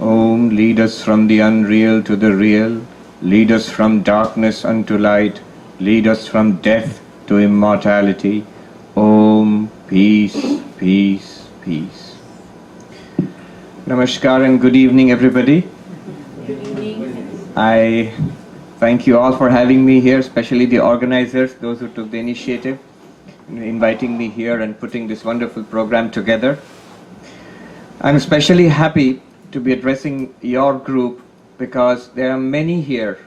Om, lead us from the unreal to the real, lead us from darkness unto light, lead us from death to immortality. Om, peace, peace, peace. Namaskar and good evening, everybody. Good evening. I thank you all for having me here, especially the organizers, those who took the initiative in inviting me here and putting this wonderful program together. I'm especially happy to be addressing your group because there are many here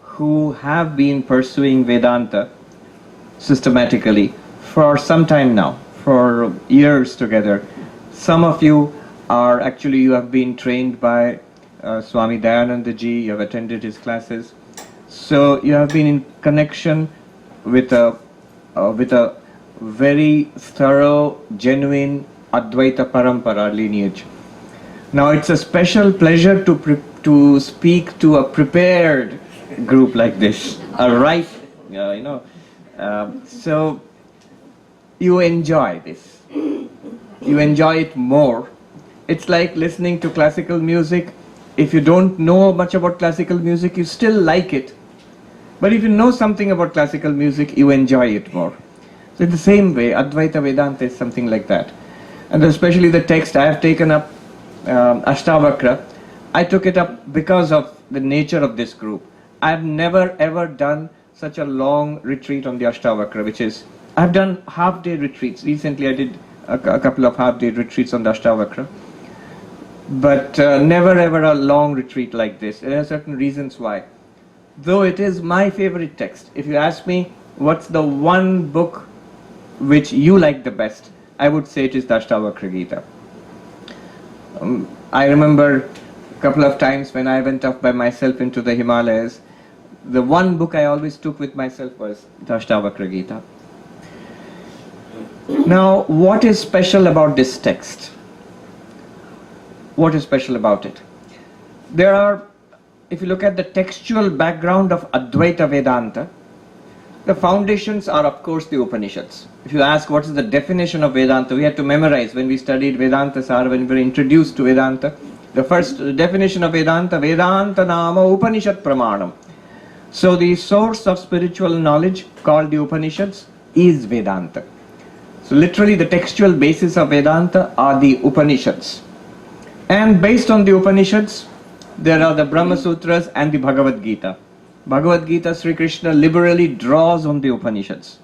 who have been pursuing Vedanta systematically for some time now, for years together. Some of you are actually, you have been trained by Swami Dayananda ji, you have attended his classes. So you have been in connection with a very thorough, genuine Advaita Parampara lineage. Now it's a special pleasure to speak to a prepared group like this, a right, so you enjoy this. You enjoy it more. It's like listening to classical music. If you don't know much about classical music, you still like it. But if you know something about classical music, you enjoy it more. So in the same way, Advaita Vedanta is something like that. And especially the text I have taken up, Ashtavakra, I took it up because of the nature of this group. I've never ever done such a long retreat on the Ashtavakra, which is, I've done half-day retreats. Recently I did a couple of half-day retreats on the Ashtavakra. But never ever a long retreat like this. There are certain reasons why. Though it is my favorite text, if you ask me what's the one book which you like the best, I would say it is the Ashtavakra Gita. I remember a couple of times when I went off by myself into the Himalayas, the one book I always took with myself was the Ashtavakra Gita. Now, what is special about this text? What is special about it? There are, if you look at the textual background of Advaita Vedanta, the foundations are, of course, the Upanishads. If you ask what is the definition of Vedanta, we had to memorize when we studied Vedanta Sara, when we were introduced to Vedanta. The first definition of Vedanta, Vedanta Nama Upanishad Pramanam. So the source of spiritual knowledge, called the Upanishads, is Vedanta. So literally the textual basis of Vedanta are the Upanishads. And based on the Upanishads, there are the Brahma Sutras and the Bhagavad Gita. Bhagavad Gita, Sri Krishna liberally draws on the Upanishads.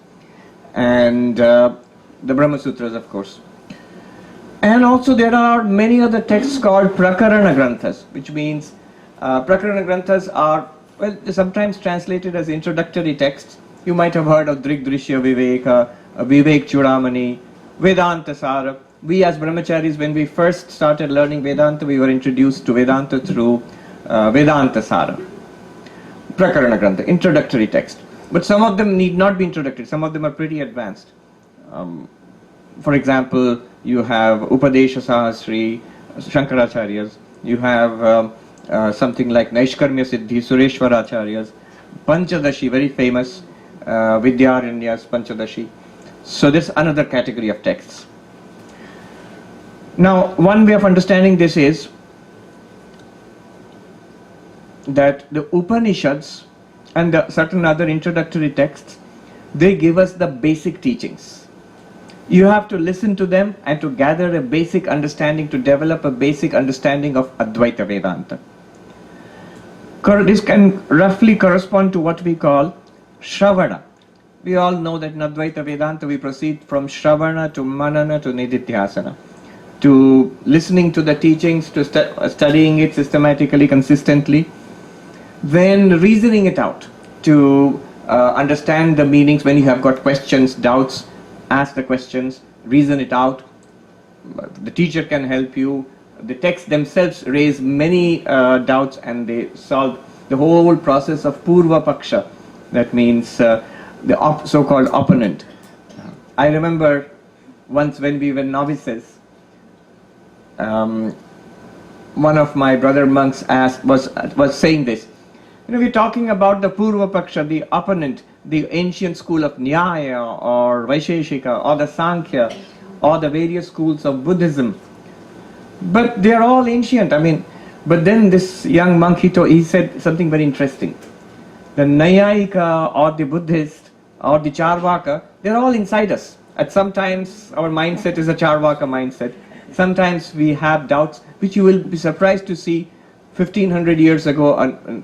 And the Brahma Sutras, of course. And also there are many other texts called Prakarana Granthas, which means Prakarana Granthas are, well, sometimes translated as introductory texts. You might have heard of Drigdrishya Viveka, Vivek Chudamani, Vedanta Sara. We as brahmacharis, when we first started learning Vedanta, we were introduced to Vedanta through Vedanta Sara. Prakarana Grantha, introductory text. But some of them need not be introductory, some of them are pretty advanced. For example, you have Upadesha Sahasri, Shankaracharya's, you have something like Naishkarmya Siddhi, Sureshwaracharya's, Panchadashi, very famous, Vidyaranya's Panchadashi. So this is another category of texts. Now, one way of understanding this is that the Upanishads and the certain other introductory texts, they give us the basic teachings. You have to listen to them and to gather a basic understanding, to develop a basic understanding of Advaita Vedanta. This can roughly correspond to what we call Shravana. We all know that in Advaita Vedanta we proceed from Shravana to Manana to Nididhyasana, to listening to the teachings, to studying it systematically, consistently, then reasoning it out, to understand the meanings. When you have got questions, doubts, ask the questions, reason it out. The teacher can help you. The texts themselves raise many doubts and they solve the whole process of Purva Paksha. That means the so-called opponent. I remember once when we were novices, one of my brother monks was saying this. We're talking about the Purva Paksha, the opponent, the ancient school of Nyaya or Vaisheshika or the Sankhya or the various schools of Buddhism. But they are all ancient. I mean, But then this young monk, he said something very interesting. The Nayayika or the Buddhist or the Charvaka, they're all inside us. At sometimes our mindset is a Charvaka mindset. Sometimes we have doubts, which you will be surprised to see 1500 years ago,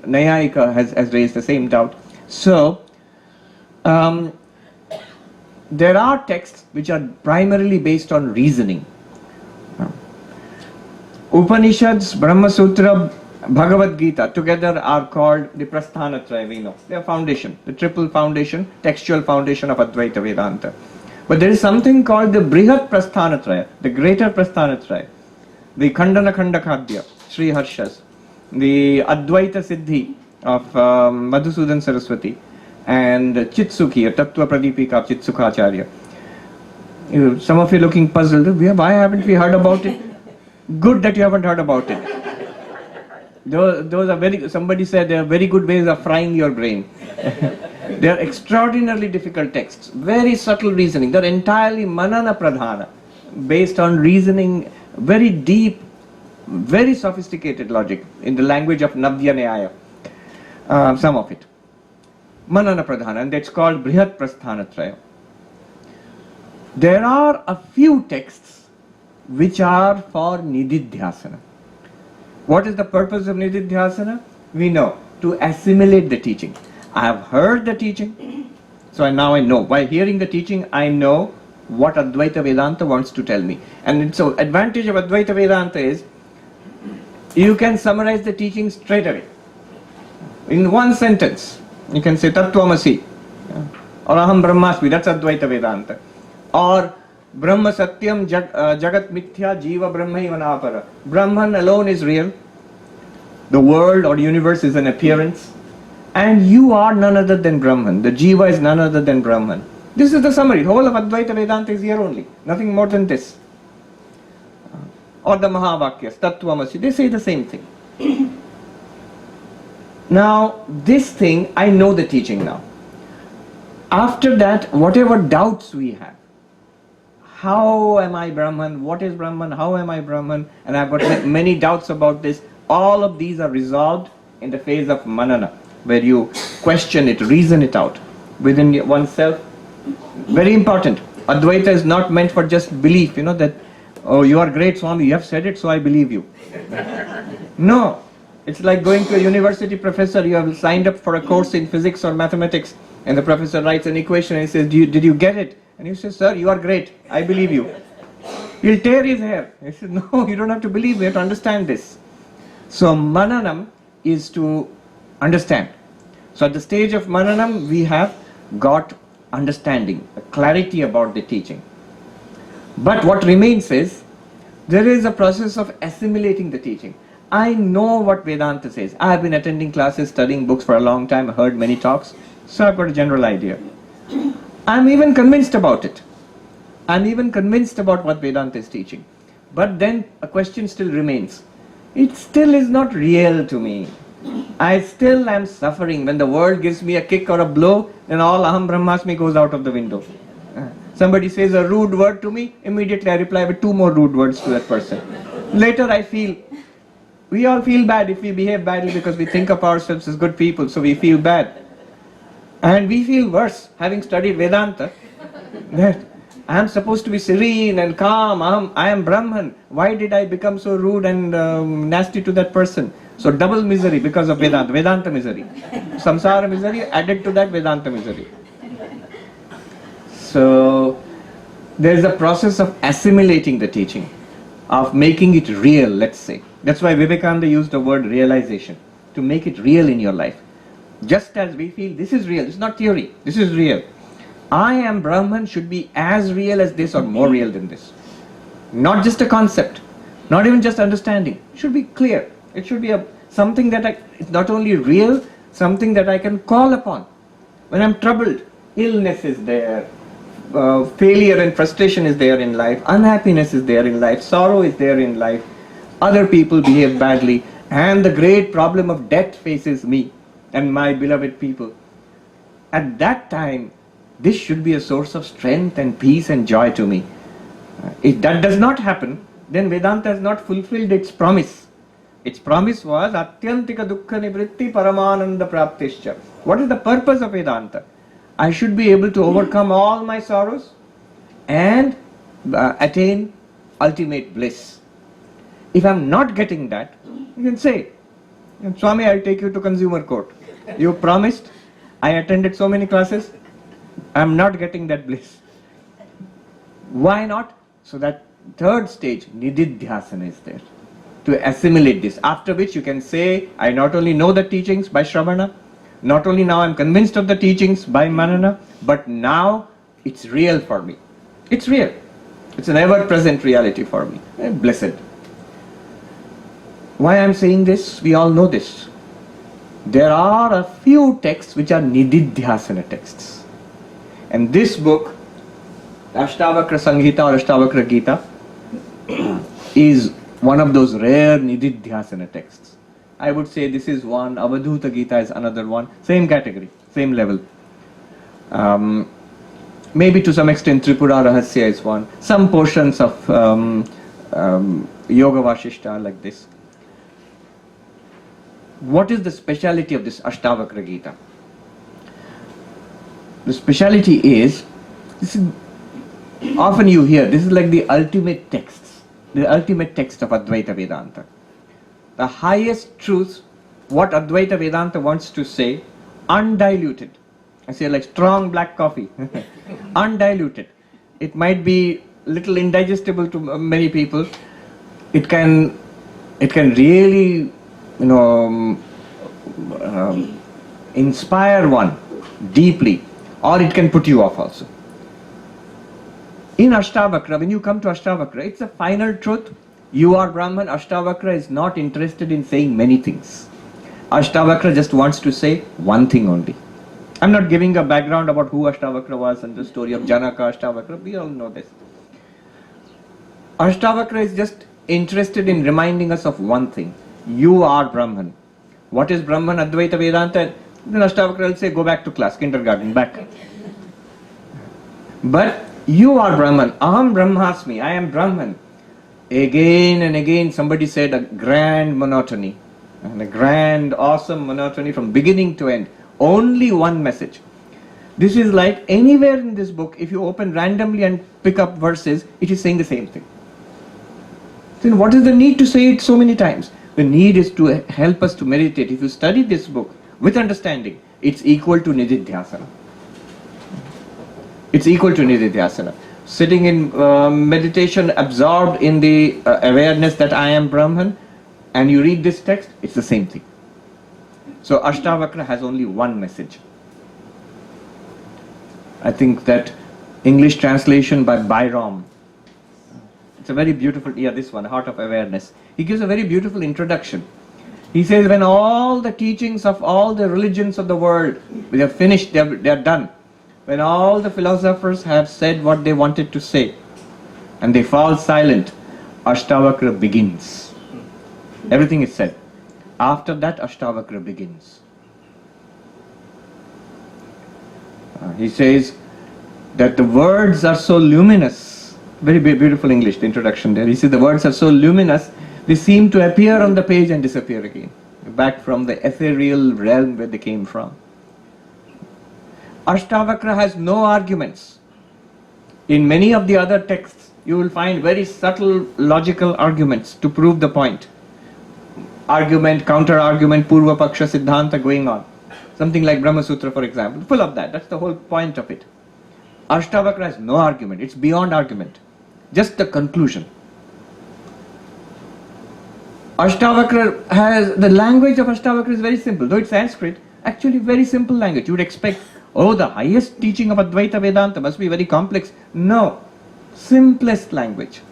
Nayayika has raised the same doubt. So, there are texts which are primarily based on reasoning. Upanishads, Brahma Sutra, Bhagavad Gita together are called the Prasthanatraya, we know. They are foundation, the triple foundation, textual foundation of Advaita Vedanta. But there is something called the Brihat Prasthanatraya, the greater Prasthanatraya, the Khandana Khandakadya, Sri Harshas, the Advaita Siddhi of Madhusudan Saraswati, and Chitsukhi, a Tattva Pradipika of Chitsukhacharya. Some of you are looking puzzled. Why haven't we heard about it? Good that you haven't heard about it. Those are somebody said they are very good ways of frying your brain. They are extraordinarily difficult texts, very subtle reasoning. They're entirely manana pradhana, based on reasoning, very deep, very sophisticated logic in the language of Navya Nyaya. Some of it. Manana pradhana, and that's called Brihat Prasthanatraya. There are a few texts which are for Nididhyasana. What is the purpose of Nididhyasana? We know, to assimilate the teaching. I have heard the teaching, so now I know. By hearing the teaching, I know what Advaita Vedanta wants to tell me. And so, advantage of Advaita Vedanta is, you can summarize the teaching straight away. In one sentence, you can say Tattvamasi, or Aham Brahmasmi, that's Advaita Vedanta. Or Brahma Satyam Jagat Mithya Jiva Brahmaiva Napara. Brahman alone is real. The world or universe is an appearance. And you are none other than Brahman. The Jiva is none other than Brahman. This is the summary. The whole of Advaita Vedanta is here only. Nothing more than this. Or the Mahavakyas, Tattvamasi, they say the same thing. Now, this thing, I know the teaching now. After that, whatever doubts we have, how am I Brahman? What is Brahman? How am I Brahman? And I've got many doubts about this. All of these are resolved in the phase of manana, where you question it, reason it out within oneself. Very important. Advaita is not meant for just belief, that, oh, you are great, Swami, you have said it, so I believe you. No. It's like going to a university professor. You have signed up for a course in physics or mathematics, and the professor writes an equation and he says, did you get it? And you say, sir, you are great, I believe you. He'll tear his hair. He says, no, you don't have to believe me, you have to understand this. So mananam is to understand. So at the stage of mananam, we have got understanding, clarity about the teaching. But what remains is, there is a process of assimilating the teaching. I know what Vedanta says. I have been attending classes, studying books for a long time, heard many talks, so I've got a general idea. I'm even convinced about it. I'm even convinced about what Vedanta is teaching. But then a question still remains. It still is not real to me. I still am suffering. When the world gives me a kick or a blow, then all Aham Brahmasmi goes out of the window. Somebody says a rude word to me, immediately I reply with 2 more rude words to that person. Later I feel, we all feel bad if we behave badly because we think of ourselves as good people, so we feel bad. And we feel worse, having studied Vedanta, that I am supposed to be serene and calm, I am Brahman. Why did I become so rude and nasty to that person? So double misery because of Vedanta misery. Samsara misery added to that Vedanta misery. So there is a process of assimilating the teaching, of making it real, let's say. That's why Vivekananda used the word realization, to make it real in your life. Just as we feel this is real, it's not theory, this is real. I am Brahman should be as real as this or more real than this. Not just a concept, not even just understanding. It should be clear. It should be something that it's not only real, something that I can call upon. When I'm troubled, illness is there, failure and frustration is there in life, unhappiness is there in life, sorrow is there in life, other people behave badly, and the great problem of death faces me and my beloved people. At that time, this should be a source of strength and peace and joy to me. If that does not happen, then Vedanta has not fulfilled its promise Its promise was Atyantika Dukkha Nivritti Paramananda Praptischa. What is the purpose of Vedanta? I should be able to overcome all my sorrows and attain ultimate bliss. If I'm not getting that, you can say, Swami, I'll take you to consumer court. You promised, I attended so many classes, I'm not getting that bliss. Why not? So that third stage, nididhyasana, is there to assimilate this. After which you can say, I not only know the teachings by Shravana, not only now I'm convinced of the teachings by Manana, but now it's real for me. It's real. It's an ever-present reality for me. Blessed. Why I'm saying this? We all know this. There are a few texts which are nididhyasana texts. And this book, Ashtavakra Samhita or Ashtavakra Gita, is one of those rare nididhyasana texts. I would say this is one, Avadhuta Gita is another one, same category, same level. Maybe to some extent Tripura Rahasya is one, some portions of Yoga Vashishta like this. What is the speciality of this Ashtavakra Gita? The speciality is, often you hear, this is like the ultimate texts, the ultimate text of Advaita Vedanta. The highest truth, what Advaita Vedanta wants to say, undiluted. I say like strong black coffee, undiluted. It might be little indigestible to many people. It can really, inspire one deeply, or it can put you off also. In Ashtavakra, when you come to Ashtavakra, it's a final truth. You are Brahman. Ashtavakra is not interested in saying many things. Ashtavakra just wants to say one thing only. I'm not giving a background about who Ashtavakra was and the story of Janaka Ashtavakra. We all know this. Ashtavakra is just interested in reminding us of one thing. You are Brahman. What is Brahman? Advaita Vedanta. Then Ashtavakra will say, go back to class, kindergarten, back. But you are Brahman. Aham Brahmasmi. I am Brahman. Again and again somebody said a grand monotony. And a grand, awesome monotony from beginning to end. Only one message. This is like anywhere in this book, if you open randomly and pick up verses, it is saying the same thing. Then what is the need to say it so many times? The need is to help us to meditate. If you study this book with understanding, it's equal to nididhyasana. It's equal to nididhyasana. Sitting in meditation, absorbed in the awareness that I am Brahman, and you read this text, it's the same thing. So Ashtavakra has only one message. I think that English translation by Byrom, it's a very beautiful, this one, Heart of Awareness. He gives a very beautiful introduction. He says, when all the teachings of all the religions of the world, they are finished, they are done. When all the philosophers have said what they wanted to say, and they fall silent, Ashtavakra begins. Everything is said. After that, Ashtavakra begins. He says that the words are so luminous. Very beautiful English, the introduction there. He says the words are so luminous, they seem to appear on the page and disappear again, back from the ethereal realm where they came from. Ashtavakra has no arguments. In many of the other texts, you will find very subtle logical arguments to prove the point. Argument, counter-argument, Purva Paksha Siddhanta going on. Something like Brahma Sutra, for example, full of that. That's the whole point of it. Ashtavakra has no argument. It's beyond argument. Just the conclusion. Ashtavakra has, the language of Ashtavakra is very simple. Though it's Sanskrit, actually very simple language. You would expect, the highest teaching of Advaita Vedanta must be very complex. No. Simplest language.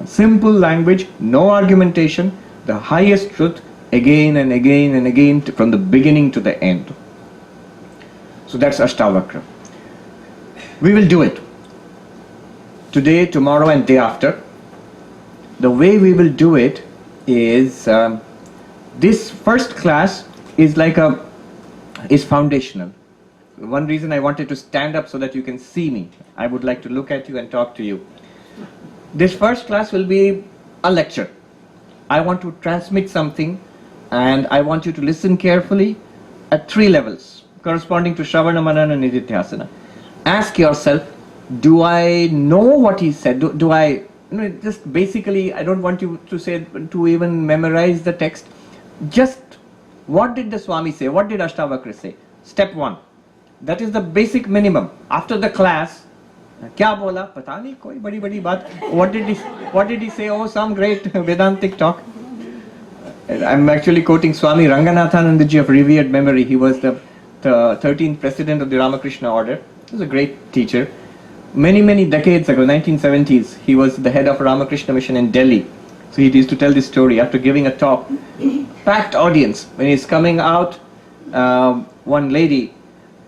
Simple language, no argumentation, the highest truth, again and again and again, from the beginning to the end. So that's Ashtavakra. We will do it. Today, tomorrow and day after. The way we will do it is, this first class is is foundational. One reason I wanted to stand up so that you can see me. I would like to look at you and talk to you. This first class will be a lecture. I want to transmit something and I want you to listen carefully at 3 levels, corresponding to Shravana, Manana and Nididhyasana. Ask yourself, do I know what he said? Do I, just basically, I don't want you to say, to even memorize the text. Just, what did the Swami say? What did Ashtavakra say? Step 1. That is the basic minimum. After the class, kya bola? Pata nahi, koi badi badi baat. What did he say? Oh, some great Vedantic talk. I'm actually quoting Swami Ranganathanandaji of revered memory. He was the 13th president of the Ramakrishna order. He was a great teacher. Many decades ago, 1970s, he was the head of Ramakrishna mission in Delhi. So he used to tell this story after giving a talk. Packed audience. When he's coming out, one lady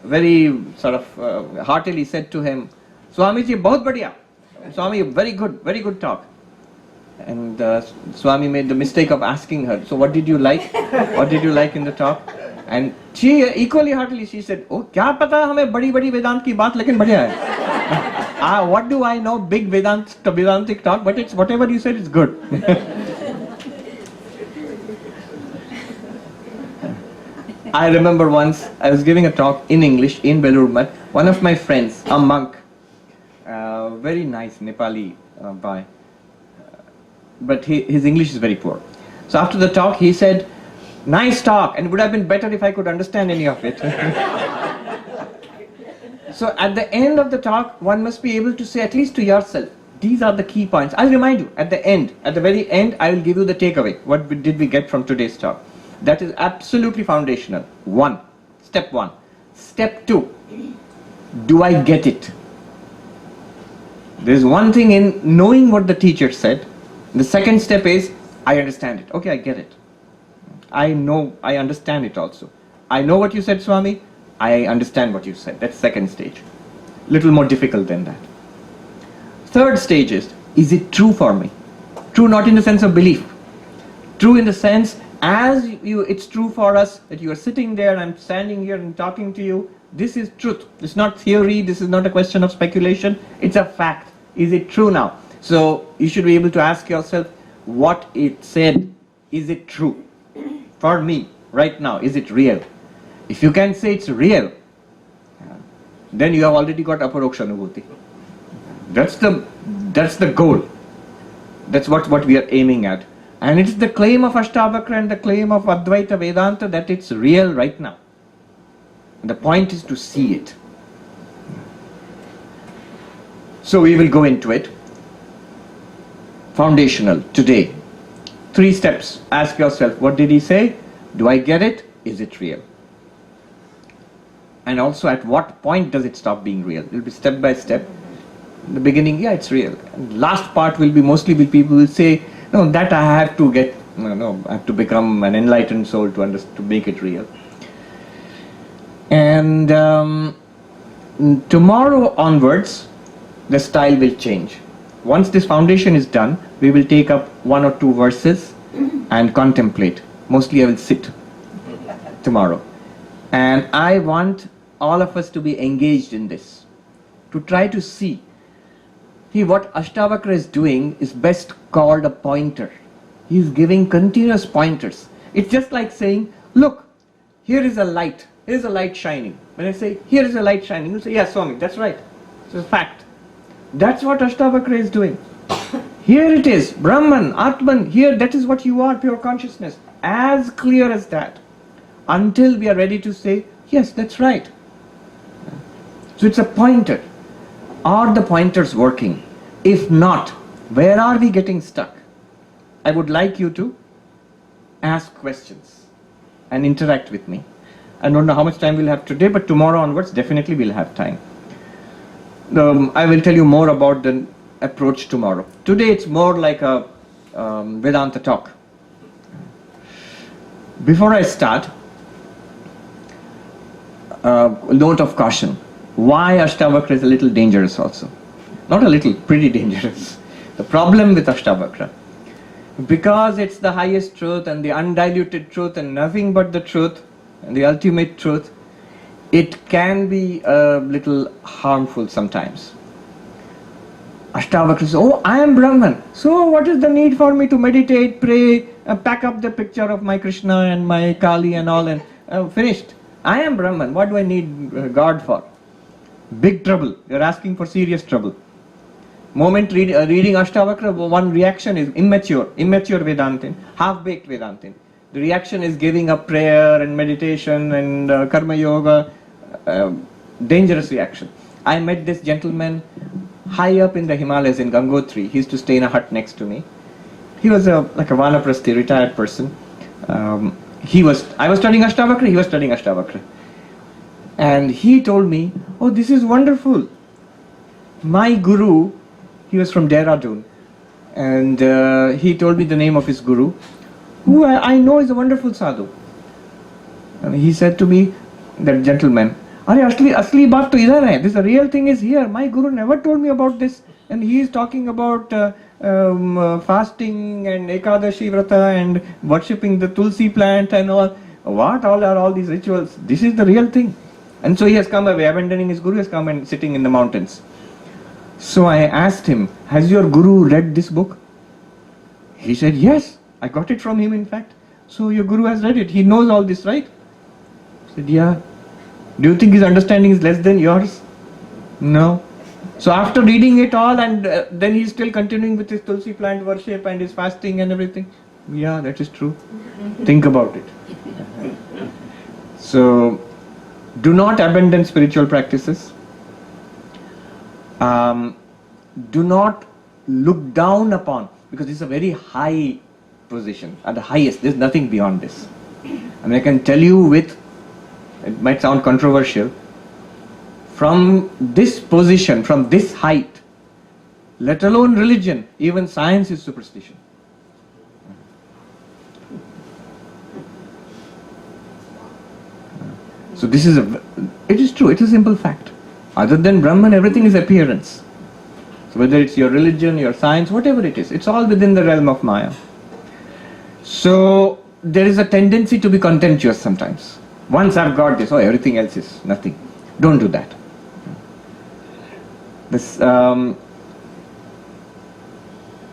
very sort of heartily said to him, Swamiji, bahut badhiya. Swami, very good talk. And Swami made the mistake of asking her, so what did you like? What did you like in the talk? And she equally heartily, she said, oh, kya pata hame badi Vedant ki baat, lekin badhiya hai. What do I know, big Vedantic talk, but it's whatever you said is good. I remember once, I was giving a talk in English in Belur Math. One of my friends, a monk, very nice Nepali boy, but his English is very poor. So after the talk, he said, nice talk, and it would have been better if I could understand any of it. So at the end of the talk, one must be able to say, at least to yourself, these are the key points. I'll remind you, at the very end, I will give you the takeaway. What did we get from today's talk? That is absolutely foundational. Step 1. Step 2, do I get it? There is one thing in knowing what the teacher said. The second step is, I understand it. Okay, I get it. I know, I understand it also. I know what you said, Swami. I understand what you said. That's second stage. Little more difficult than that. Third stage is it true for me? True not in the sense of belief. True in the sense, it's true for us that you are sitting there, I'm standing here and talking to you. This is truth. It's not theory. This is not a question of speculation. It's a fact. Is it true now? So you should be able to ask yourself, what it said, is it true? For me, right now, is it real? If you can say it's real, then you have already got aparoksha anubhuti. That's the goal. That's what we are aiming at. And it's the claim of Ashtavakra and the claim of Advaita Vedanta that it's real right now. The point is to see it. So we will go into it. Foundational, today. 3 steps. Ask yourself, what did he say? Do I get it? Is it real? And also, at what point does it stop being real? It will be step by step. In the beginning, yeah, it's real. And last part will be mostly people will say, no, that I have to get, I have to become an enlightened soul to make it real. And tomorrow onwards, the style will change. Once this foundation is done, we will take up 1 or 2 verses and contemplate. Mostly I will sit tomorrow. And I want all of us to be engaged in this, to try to see. What Ashtavakra is doing is best called a pointer. He is giving continuous pointers. It's just like saying, look, here is a light. Here is a light shining. When I say, here is a light shining, you say, yes, Swami, that's right. It's a fact. That's what Ashtavakra is doing. Here it is, Brahman, Atman, here, that is what you are, pure consciousness. As clear as that. Until we are ready to say, yes, that's right. So it's a pointer. Are the pointers working? If not, where are we getting stuck? I would like you to ask questions and interact with me. I don't know how much time we'll have today, but tomorrow onwards, definitely we'll have time. I will tell you more about the approach tomorrow. Today it's more like a Vedanta talk. Before I start, note of caution. Why Ashtavakra is a little dangerous also. Not a little, pretty dangerous. The problem with Ashtavakra, because it's the highest truth and the undiluted truth and nothing but the truth and the ultimate truth, it can be a little harmful sometimes. Ashtavakra says, oh, I am Brahman, so what is the need for me to meditate, pray, pack up the picture of my Krishna and my Kali and all, and finished. I am Brahman. What do I need God for? Big trouble. You're asking for serious trouble. Moment reading Ashtavakra, one reaction is immature Vedantin, half-baked Vedantin. The reaction is giving up prayer and meditation and karma yoga. Dangerous reaction. I met this gentleman high up in the Himalayas in Gangotri. He used to stay in a hut next to me. He was like a Vanaprasthi, retired person. I was studying Ashtavakra, he was studying Ashtavakra. And he told me, oh, this is wonderful. My guru, he was from Dehradun, and he told me the name of his guru, who I know is a wonderful sadhu. And he said to me, that gentleman, "Arey, asli baat to idhar hai. This the real thing is here. My guru never told me about this." And he is talking about fasting and Ekadashi Vrata and worshipping the Tulsi plant and all. What all are all these rituals? This is the real thing. And so he has come away, abandoning his guru, has come and sitting in the mountains. So I asked him, "Has your guru read this book?" He said, "Yes, I got it from him, in fact." "So your guru has read it. He knows all this, right?" I said, "Yeah." "Do you think his understanding is less than yours?" "No." So after reading it all, and then he's still continuing with his Tulsi plant worship and his fasting and everything. Yeah, that is true. Think about it. So, do not abandon spiritual practices. Do not look down upon, because it's a very high position, at the highest. There's nothing beyond this. I mean, I can tell you it might sound controversial, from this position, from this height, let alone religion, even science is superstition. So it is true, it is a simple fact. Other than Brahman, everything is appearance. So whether it's your religion, your science, whatever it is, it's all within the realm of Maya. So there is a tendency to be contemptuous sometimes. Once I've got this, everything else is nothing. Don't do that.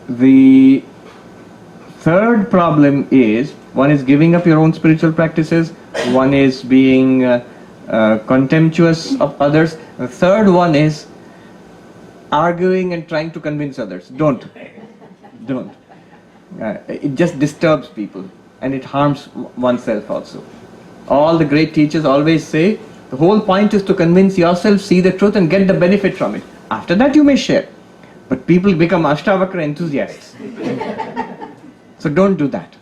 The third problem is, one is giving up your own spiritual practices, one is being contemptuous of others. The third one is arguing and trying to convince others. Don't. It just disturbs people and it harms oneself also. All the great teachers always say, the whole point is to convince yourself, see the truth and get the benefit from it. After that you may share. But people become Ashtavakra enthusiasts. So don't do that.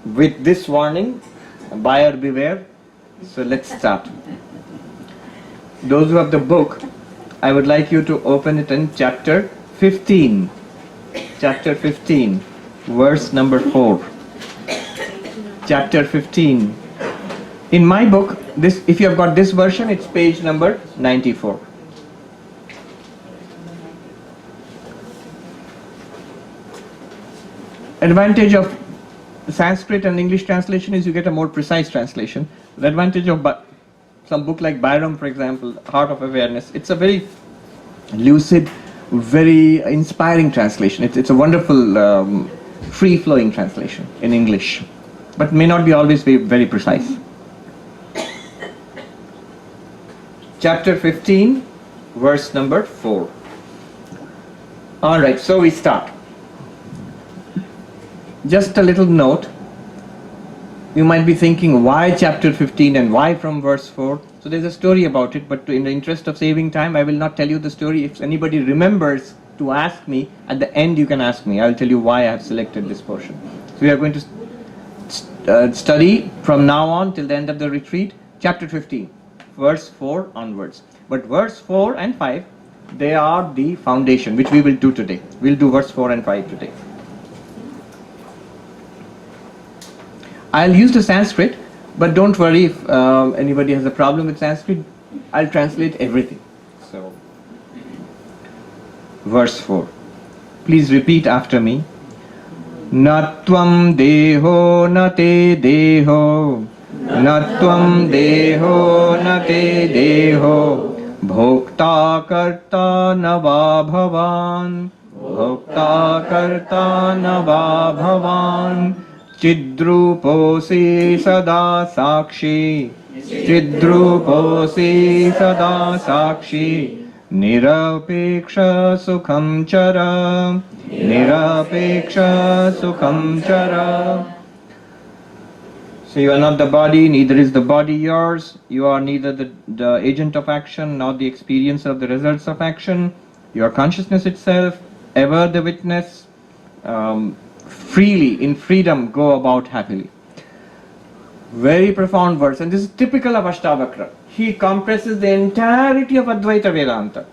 With this warning, buyer beware. So let's start. Those who have the book, I would like you to open it in chapter 15. Chapter 15, verse number 4. Chapter 15. In my book, if you have got this version, it's page number 94. Advantage of Sanskrit and English translation is you get a more precise translation. The advantage of some book like Byram, for example, Heart of Awareness, it's a very lucid, very inspiring translation. It's a wonderful, free-flowing translation in English, but may not be always very precise. Chapter 15, verse number 4. Alright, so we start. Just a little note. You might be thinking, why chapter 15 and why from verse 4? So there's a story about it, but in the interest of saving time, I will not tell you the story. If anybody remembers to ask me, at the end you can ask me. I'll tell you why I have selected this portion. So we are going to study from now on till the end of the retreat, chapter 15, verse 4 onwards. But verse 4 and 5, they are the foundation, which we will do today. We'll do verse 4 and 5 today. I'll use the Sanskrit, but don't worry if anybody has a problem with Sanskrit. I'll translate everything. So, verse 4. Please repeat after me. Natvam deho na te deho, natvam deho na te deho, bhokta karta na va bhavan, Bhokta karta na va bhavan Chidruposi sada sakshi Chidruposi sada sakshi Nirapeksha sukham chara Nirapeksha sukham chara. So you are not the body, neither is the body yours. You are neither the agent of action nor the experience of the results of action. You are consciousness itself, ever the witness. Freely, in freedom, go about happily. Very profound verse, and this is typical of Ashtavakra. He compresses the entirety of Advaita Vedanta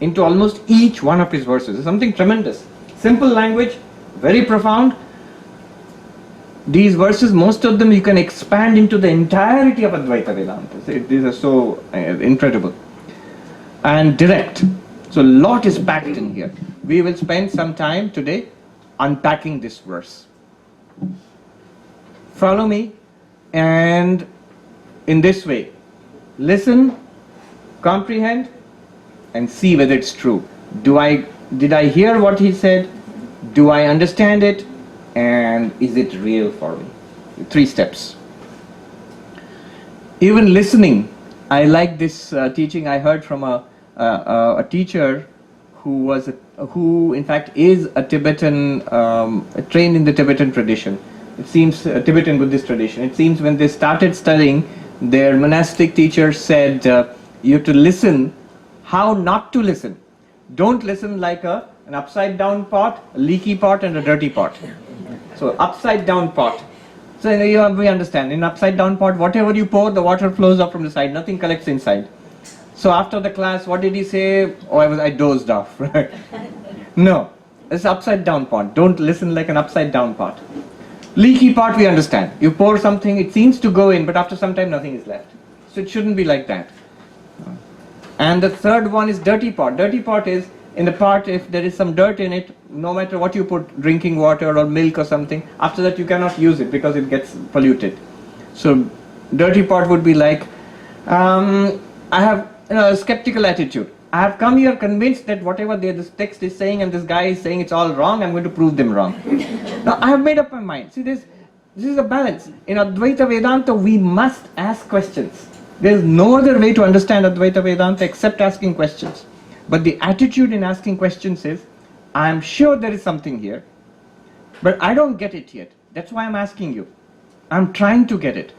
into almost each one of his verses. It's something tremendous. Simple language, very profound. These verses, most of them you can expand into the entirety of Advaita Vedanta. These are so incredible and direct. So a lot is packed in here. We will spend some time today unpacking this verse. Follow me, and in this way, listen, comprehend, and see whether it's true. Did I hear what he said? Do I understand it? And is it real for me? 3 steps. Even listening, I like this teaching I heard from a teacher who in fact is a Tibetan, trained in the Tibetan tradition. It seems Tibetan Buddhist tradition. It seems when they started studying, their monastic teacher said, you have to listen. How not to listen? Don't listen like an upside down pot, a leaky pot, and a dirty pot. So upside down pot. So we understand, in upside down pot, whatever you pour, the water flows up from the side, nothing collects inside. So after the class, what did he say? Oh, I dozed off. Right? No, it's upside down pot. Don't listen like an upside down pot. Leaky pot, we understand. You pour something, it seems to go in, but after some time nothing is left. So it shouldn't be like that. And the third one is dirty pot. Dirty pot is, in the pot, if there is some dirt in it, no matter what you put, drinking water or milk or something, after that you cannot use it because it gets polluted. So dirty pot would be like, I have a skeptical attitude. I have come here convinced that whatever this text is saying and this guy is saying it's all wrong, I'm going to prove them wrong. Now I have made up my mind. See, this is a balance. In Advaita Vedanta, we must ask questions. There is no other way to understand Advaita Vedanta except asking questions. But the attitude in asking questions is, I am sure there is something here, but I don't get it yet. That's why I'm asking you. I'm trying to get it.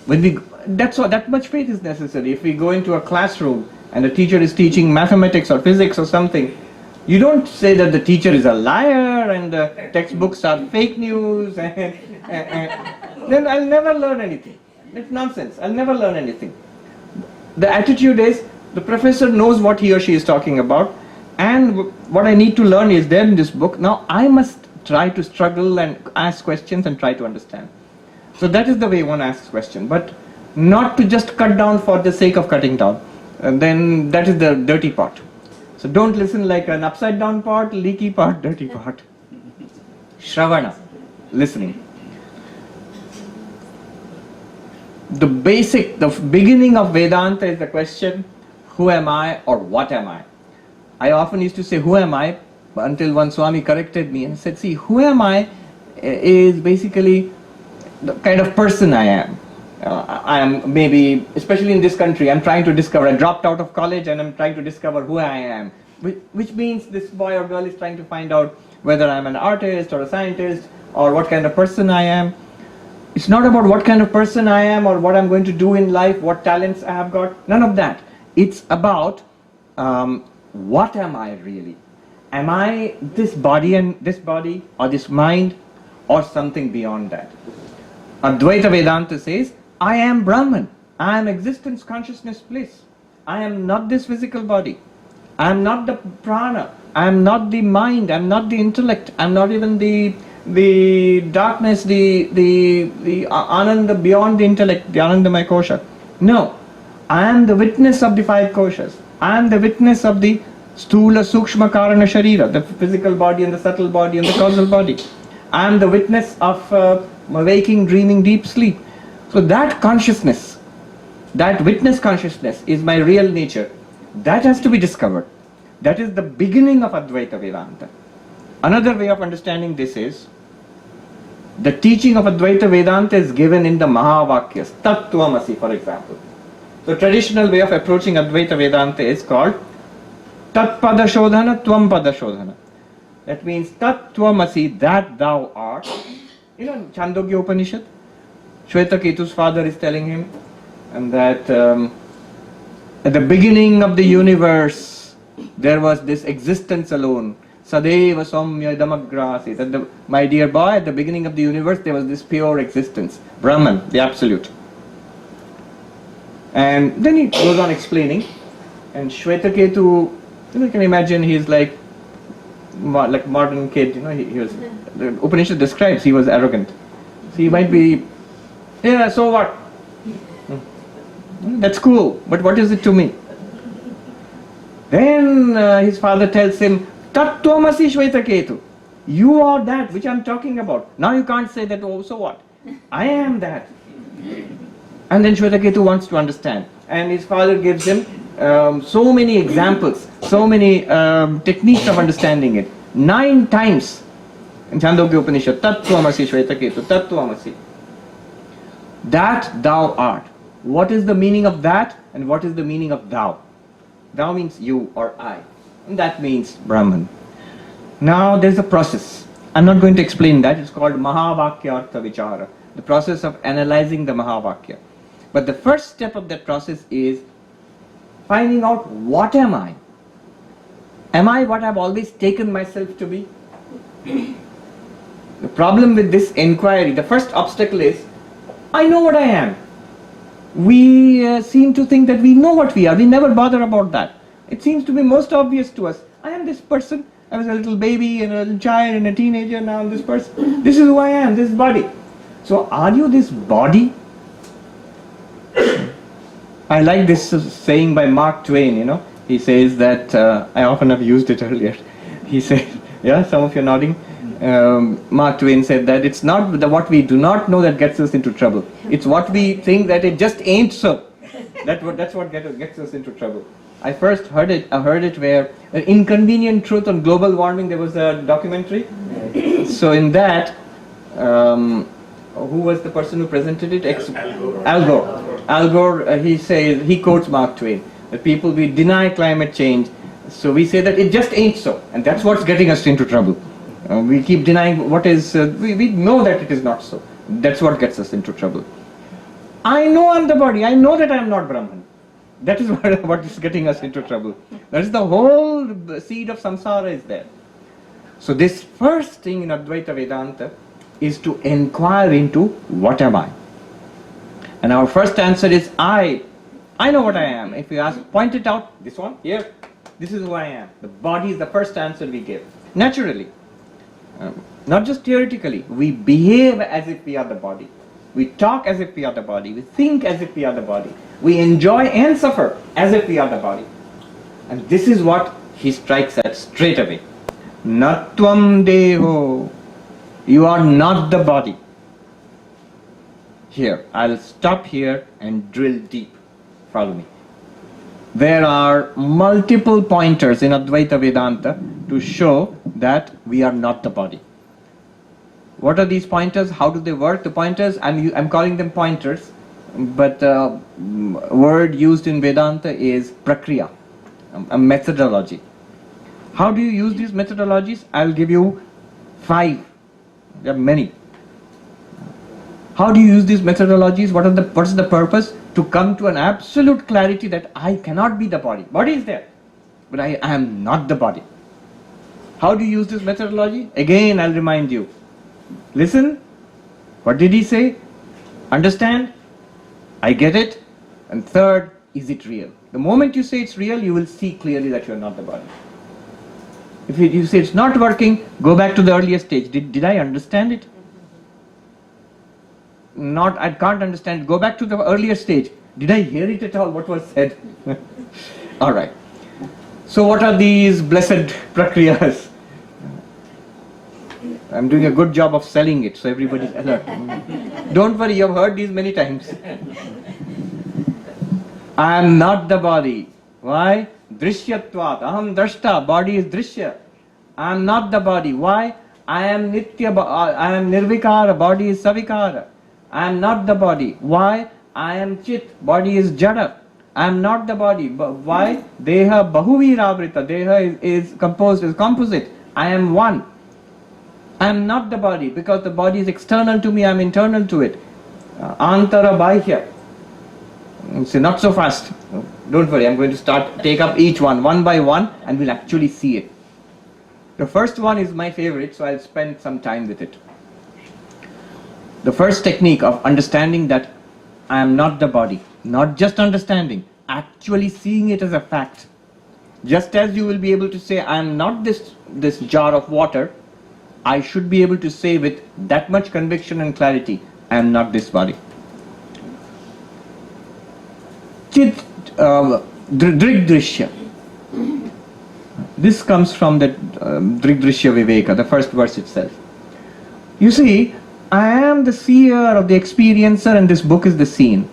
That much faith is necessary. If we go into a classroom and the teacher is teaching mathematics or physics or something, you don't say that the teacher is a liar and the textbooks are fake news and then I'll never learn anything. It's nonsense. I'll never learn anything. The attitude is, the professor knows what he or she is talking about, and what I need to learn is there in this book. Now I must try to struggle and ask questions and try to understand. So that is the way one asks questions, but not to just cut down for the sake of cutting down. And then that is the dirty pot. So don't listen like an upside down pot, leaky pot, dirty pot. Shravana, listening. The beginning of Vedanta is the question, who am I or what am I? I often used to say, who am I? Until one Swami corrected me and said, see, who am I is basically the kind of person I am. I am maybe, especially in this country, I'm trying to discover, I dropped out of college and I'm trying to discover who I am. Which means this boy or girl is trying to find out whether I'm an artist or a scientist or what kind of person I am. It's not about what kind of person I am or what I'm going to do in life, what talents I have got, none of that. It's about what am I really? Am I this body or this mind or something beyond that? Advaita Vedanta says, I am Brahman, I am existence, consciousness, bliss. I am not this physical body. I am not the prana. I am not the mind. I am not the intellect. I am not even the darkness, the ananda beyond the intellect, the anandamaya kosha. No, I am the witness of the 5 koshas. I am the witness of the stula, sukshma, karana, sharira, the physical body and the subtle body and the causal body. I am the witness of waking, dreaming, deep sleep. So that consciousness, that witness consciousness is my real nature. That has to be discovered. That is the beginning of Advaita Vedanta. Another way of understanding this is, the teaching of Advaita Vedanta is given in the Mahavakyas, Tattvamasi for example. The traditional way of approaching Advaita Vedanta is called Tat Pada Shodhana, Tvam Pada Shodhana. That means Tattvamasi, that thou art. You know, Chandogya Upanishad, Shwetaketu's father is telling him, and that at the beginning of the universe there was this existence alone. Sadeva Somya Damagrasi. That my dear boy, at the beginning of the universe there was this pure existence, Brahman, the absolute. And then he goes on explaining, and Shwetaketu, you can imagine he's like modern kid, he was, the Upanishad describes he was arrogant. So he might be, yeah, so what? That's cool, but what is it to me? Then his father tells him, Tattvamasi Shwetaketu, you are that which I'm talking about. Now you can't say that, oh, so what? I am that. And then Shwetaketu wants to understand. And his father gives him so many examples, so many techniques of understanding it. 9 times in Chandogya Upanishad, Tattvamasi Shwetaketu, Tattvamasi. That thou art. What is the meaning of that and what is the meaning of thou? Thou means you or I. And that means Brahman. Now there's a process. I'm not going to explain that. It's called Mahavakyartha Vichara. The process of analyzing the Mahavakya. But the first step of that process is finding out, what am I? Am I what I've always taken myself to be? The problem with this inquiry, the first obstacle is, I know what I am. We seem to think that we know what we are. We never bother about that. It seems to be most obvious to us. I am this person. I was a little baby and a little child and a teenager. Now I'm this person. This is who I am, this body. So are you this body? I like this saying by Mark Twain, He says that, I often have used it earlier. He said, yeah, some of you are nodding. Mark Twain said that it's not what we do not know that gets us into trouble. It's what we think that it just ain't so. That's what gets us into trouble. I first heard it where An Inconvenient Truth on Global Warming, there was a documentary. So in that, who was the person who presented it? Al Gore. Al Gore, he quotes Mark Twain, that people, we deny climate change, so we say that it just ain't so, and that's what's getting us into trouble. We keep denying what is, we know that it is not so. That's what gets us into trouble. I know I'm the body, I know that I'm not Brahman. That is what is getting us into trouble. That is the whole seed of samsara is there. So this first thing in Advaita Vedanta is to inquire into, what am I? And our first answer is, I know what I am. If you ask, point it out, this one, here, this is who I am. The body is the first answer we give. Naturally. Not just theoretically. We behave as if we are the body. We talk as if we are the body. We think as if we are the body. We enjoy and suffer as if we are the body. And this is what he strikes at straight away. Natvam deho. You are not the body. Here, I'll stop here and drill deep. Follow me. There are multiple pointers in Advaita Vedanta to show that we are not the body. What are these pointers? How do they work? The pointers, I'm calling them pointers, but the word used in Vedanta is prakriya, a methodology. How do you use these methodologies? I'll give you 5. There are many. How do you use these methodologies? What is the purpose? To come to an absolute clarity that I cannot be the body. Body is there, but I am not the body. How do you use this methodology? Again, I'll remind you. Listen. What did he say? Understand. I get it. And third, is it real? The moment you say it's real, you will see clearly that you are not the body. If you say it's not working, go back to the earlier stage. Did I understand it? Not, I can't understand. Go back to the earlier stage. Did I hear it at all? What was said? Alright. So what are these blessed prakriyas? I'm doing a good job of selling it, so everybody's alert. Don't worry, you've heard these many times. I am not the body. Why? Drishyatvat. Aham drashta. Body is drishya. I am not the body. Why? I am nitya. I am nirvikara. Body is savikara. I am not the body. Why? I am chit. Body is jada. I am not the body. Why? Deha bahuviravrita. Deha is composed as composite. I am one. I am not the body because the body is external to me. I am internal to it. Antara bahya. So not so fast. Don't worry. I am going to take up each one by one, and we'll actually see it. The first one is my favorite, so I'll spend some time with it. The first technique of understanding that I am not the body, not just understanding, actually seeing it as a fact. Just as you will be able to say, I am not this jar of water, I should be able to say with that much conviction and clarity, I am not this body. Chit Drigdrishya. This comes from the Drigdrishya Viveka, the first verse itself. You see, I am the seer of the experiencer and this book is the scene.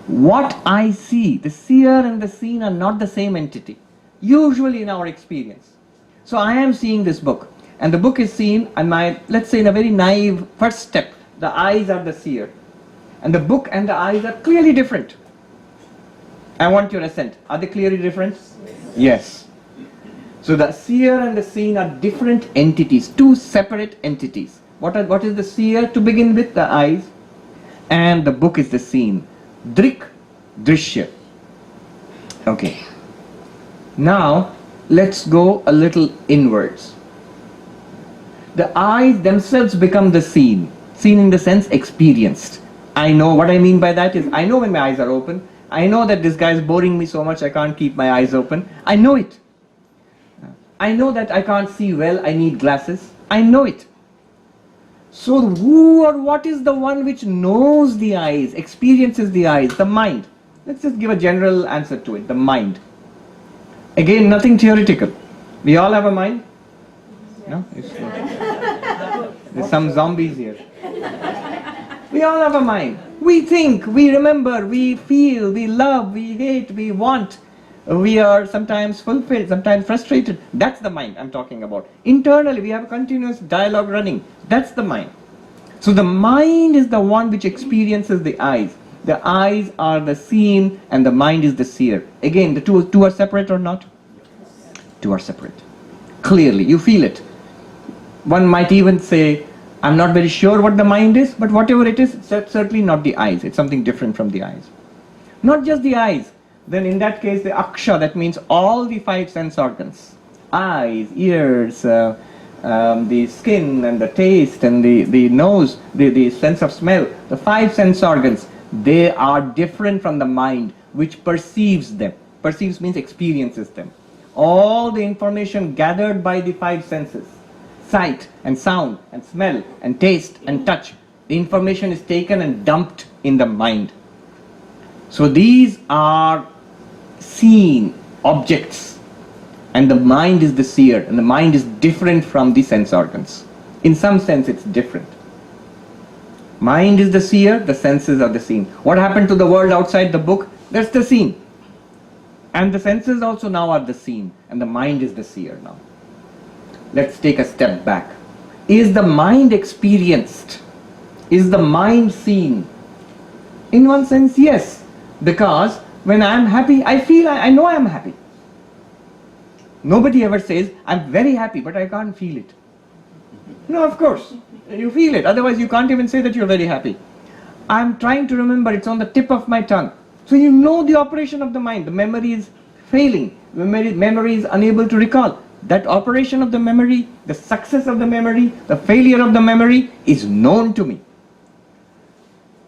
What I see, the seer and the seen are not the same entity, usually in our experience. So I am seeing this book and the book is seen and let's say in a very naive first step, the eyes are the seer and the book and the eyes are clearly different. I want your assent. Are they clearly different? Yes. So the seer and the seen are different entities, two separate entities. What is the seer to begin with? The eyes. And the book is the seen. Drik, drishya. Okay. Now, let's go a little inwards. The eyes themselves become the seen. Seen in the sense experienced. I know what I mean by that is, I know when my eyes are open. I know that this guy is boring me so much I can't keep my eyes open. I know it. I know that I can't see well, I need glasses. I know it. So who or what is the one which knows the eyes, experiences the eyes? The mind. Let's just give a general answer to it. The mind. Again, nothing theoretical. We all have a mind? No? There's some zombies here. We all have a mind. We think, we remember, we feel, we love, we hate, we want. We are sometimes fulfilled, sometimes frustrated. That's the mind I'm talking about. Internally, we have a continuous dialogue running. That's the mind. So the mind is the one which experiences the eyes. The eyes are the seen and the mind is the seer. Again, the two are separate or not? Two are separate. Clearly, you feel it. One might even say, I'm not very sure what the mind is, but whatever it is, it's certainly not the eyes. It's something different from the eyes. Not just the eyes. Then in that case the aksha, that means all the five sense organs, eyes, ears, the skin and the taste and the nose, the sense of smell, the five sense organs, they are different from the mind which perceives them. Perceives means experiences them. All the information gathered by the five senses, sight and sound and smell and taste and touch, the information is taken and dumped in the mind. So these are seen objects and the mind is the seer and the mind is different from the sense organs. In some sense it's different. Mind is the seer, the senses are the seen. What happened to the world outside the book? That's the seen. And the senses also now are the seen and the mind is the seer now. Let's take a step back. Is the mind experienced? Is the mind seen? In one sense, yes. Because when I am happy, I know I am happy. Nobody ever says, I'm very happy, but I can't feel it. No, of course. You feel it. Otherwise, you can't even say that you're very happy. I'm trying to remember, it's on the tip of my tongue. So you know the operation of the mind. The memory is failing. Memory is unable to recall. That operation of the memory, the success of the memory, the failure of the memory is known to me.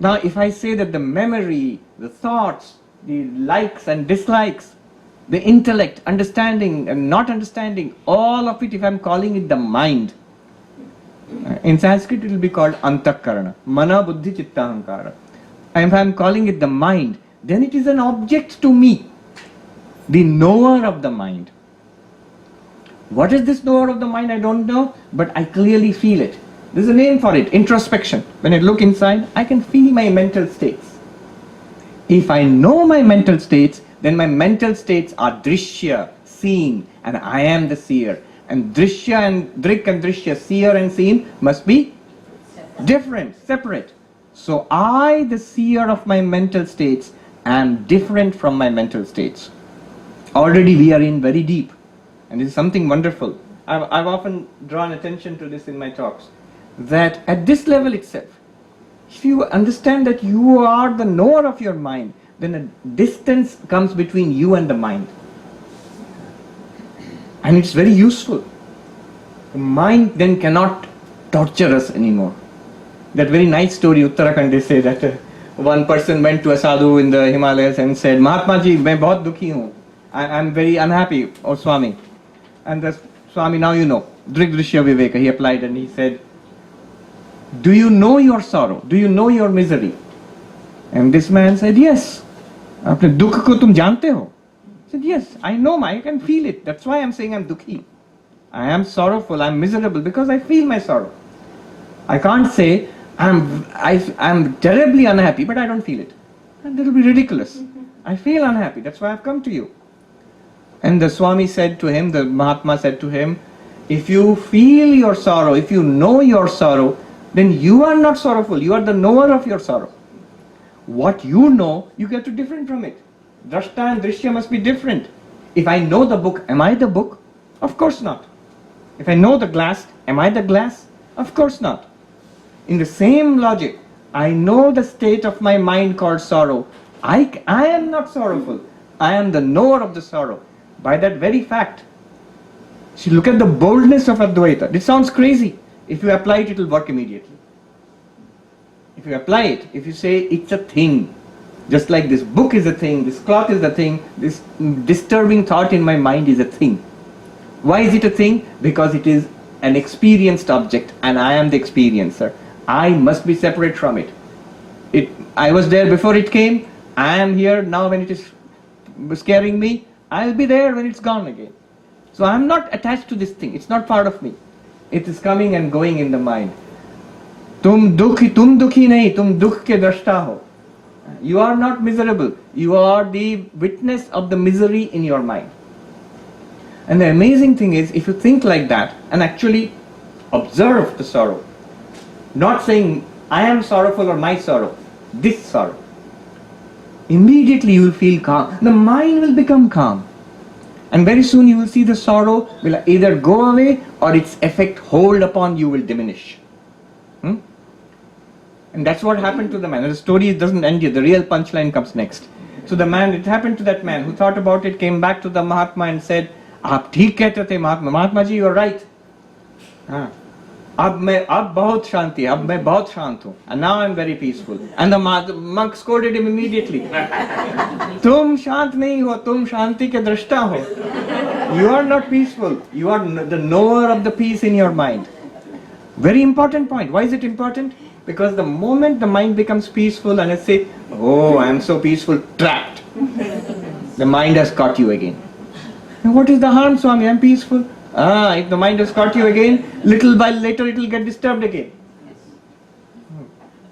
Now, if I say that the memory, the thoughts, the likes and dislikes, the intellect, understanding and not understanding, all of it, if I'm calling it the mind, in Sanskrit it will be called antakarana, mana buddhi chitta ahankara. And if I'm calling it the mind, then it is an object to me, the knower of the mind. What is this knower of the mind? I don't know, but I clearly feel it. There's a name for it, introspection. When I look inside, I can feel my mental states. If I know my mental states, then my mental states are drishya, seen, and I am the seer. And drishya and drik and drishya, seer and seen, must be different, separate. So I, the seer of my mental states, am different from my mental states. Already we are in very deep, and this is something wonderful. I've often drawn attention to this in my talks, that at this level itself, if you understand that you are the knower of your mind, then a distance comes between you and the mind. And it's very useful. The mind then cannot torture us anymore. That very nice story, Uttarakhand, they say that one person went to a sadhu in the Himalayas and said, Mahatma ji, main bahut dukhi hu. I'm very unhappy, oh Swami. And the Swami, now you know, Drik Drishya Viveka, he applied and he said, do you know your sorrow? Do you know your misery? And this man said, yes. Apne dukh ko tum jante ho? He said, yes, I know, I can feel it. That's why I'm saying I'm dukhi. I am sorrowful, I'm miserable because I feel my sorrow. I can't say I'm terribly unhappy, but I don't feel it. And that will be ridiculous. I feel unhappy, that's why I've come to you. And the Swami said to him, the Mahatma said to him, if you feel your sorrow, if you know your sorrow, then you are not sorrowful, you are the knower of your sorrow. What you know, you get to different from it. Drashta and Drishya must be different. If I know the book, am I the book? Of course not. If I know the glass, am I the glass? Of course not. In the same logic, I know the state of my mind called sorrow. I am not sorrowful. I am the knower of the sorrow. By that very fact. See, look at the boldness of Advaita. This sounds crazy. If you apply it, it will work immediately. If you apply it, if you say it's a thing, just like this book is a thing, this cloth is a thing, this disturbing thought in my mind is a thing. Why is it a thing? Because it is an experienced object and I am the experiencer. I must be separate from it. I was there before it came, I am here now when it is scaring me, I'll be there when it's gone again. So I'm not attached to this thing, it's not part of me. It is coming and going in the mind. Tum dukhi nahi, tum dukh ke drashta ho. You are not miserable, you are the witness of the misery in your mind. And the amazing thing is, if you think like that and actually observe the sorrow, not saying I am sorrowful or my sorrow, this sorrow, immediately you will feel calm. The mind will become calm. And very soon you will see the sorrow will either go away or its effect hold upon you will diminish. And that's what happened to the man. And the story doesn't end here. The real punchline comes next. So the man, it happened to that man who thought about it, came back to the Mahatma and said, "Aap theek kehte the Mahatma. Mahatma ji, you are right. Ab bahut shanti, ab main bahut shant hu. And now I am very peaceful." And the monk scolded him immediately. Tum shant nahi ho, tum shanti ke drashta ho. You are not peaceful. You are the knower of the peace in your mind. Very important point. Why is it important? Because the moment the mind becomes peaceful and I say, oh, I am so peaceful, trapped. The mind has caught you again. And what is the harm, Swami? I am peaceful. If the mind has caught you again, little by later it will get disturbed again.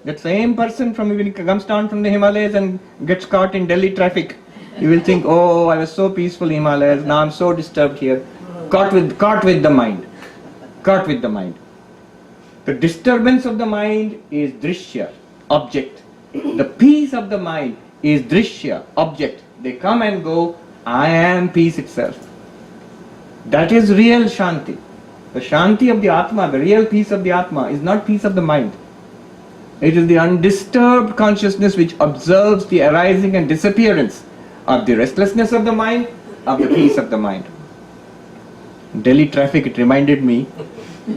That same person when he comes down from the Himalayas and gets caught in Delhi traffic, you will think, oh, I was so peaceful in Himalayas, now I am so disturbed here. Caught with the mind. Caught with the mind. The disturbance of the mind is drishya, object. The peace of the mind is drishya, object. They come and go, I am peace itself. That is real shanti. The shanti of the Atma, the real peace of the Atma is not peace of the mind. It is the undisturbed consciousness which observes the arising and disappearance of the restlessness of the mind, of the peace of the mind. Delhi traffic, it reminded me,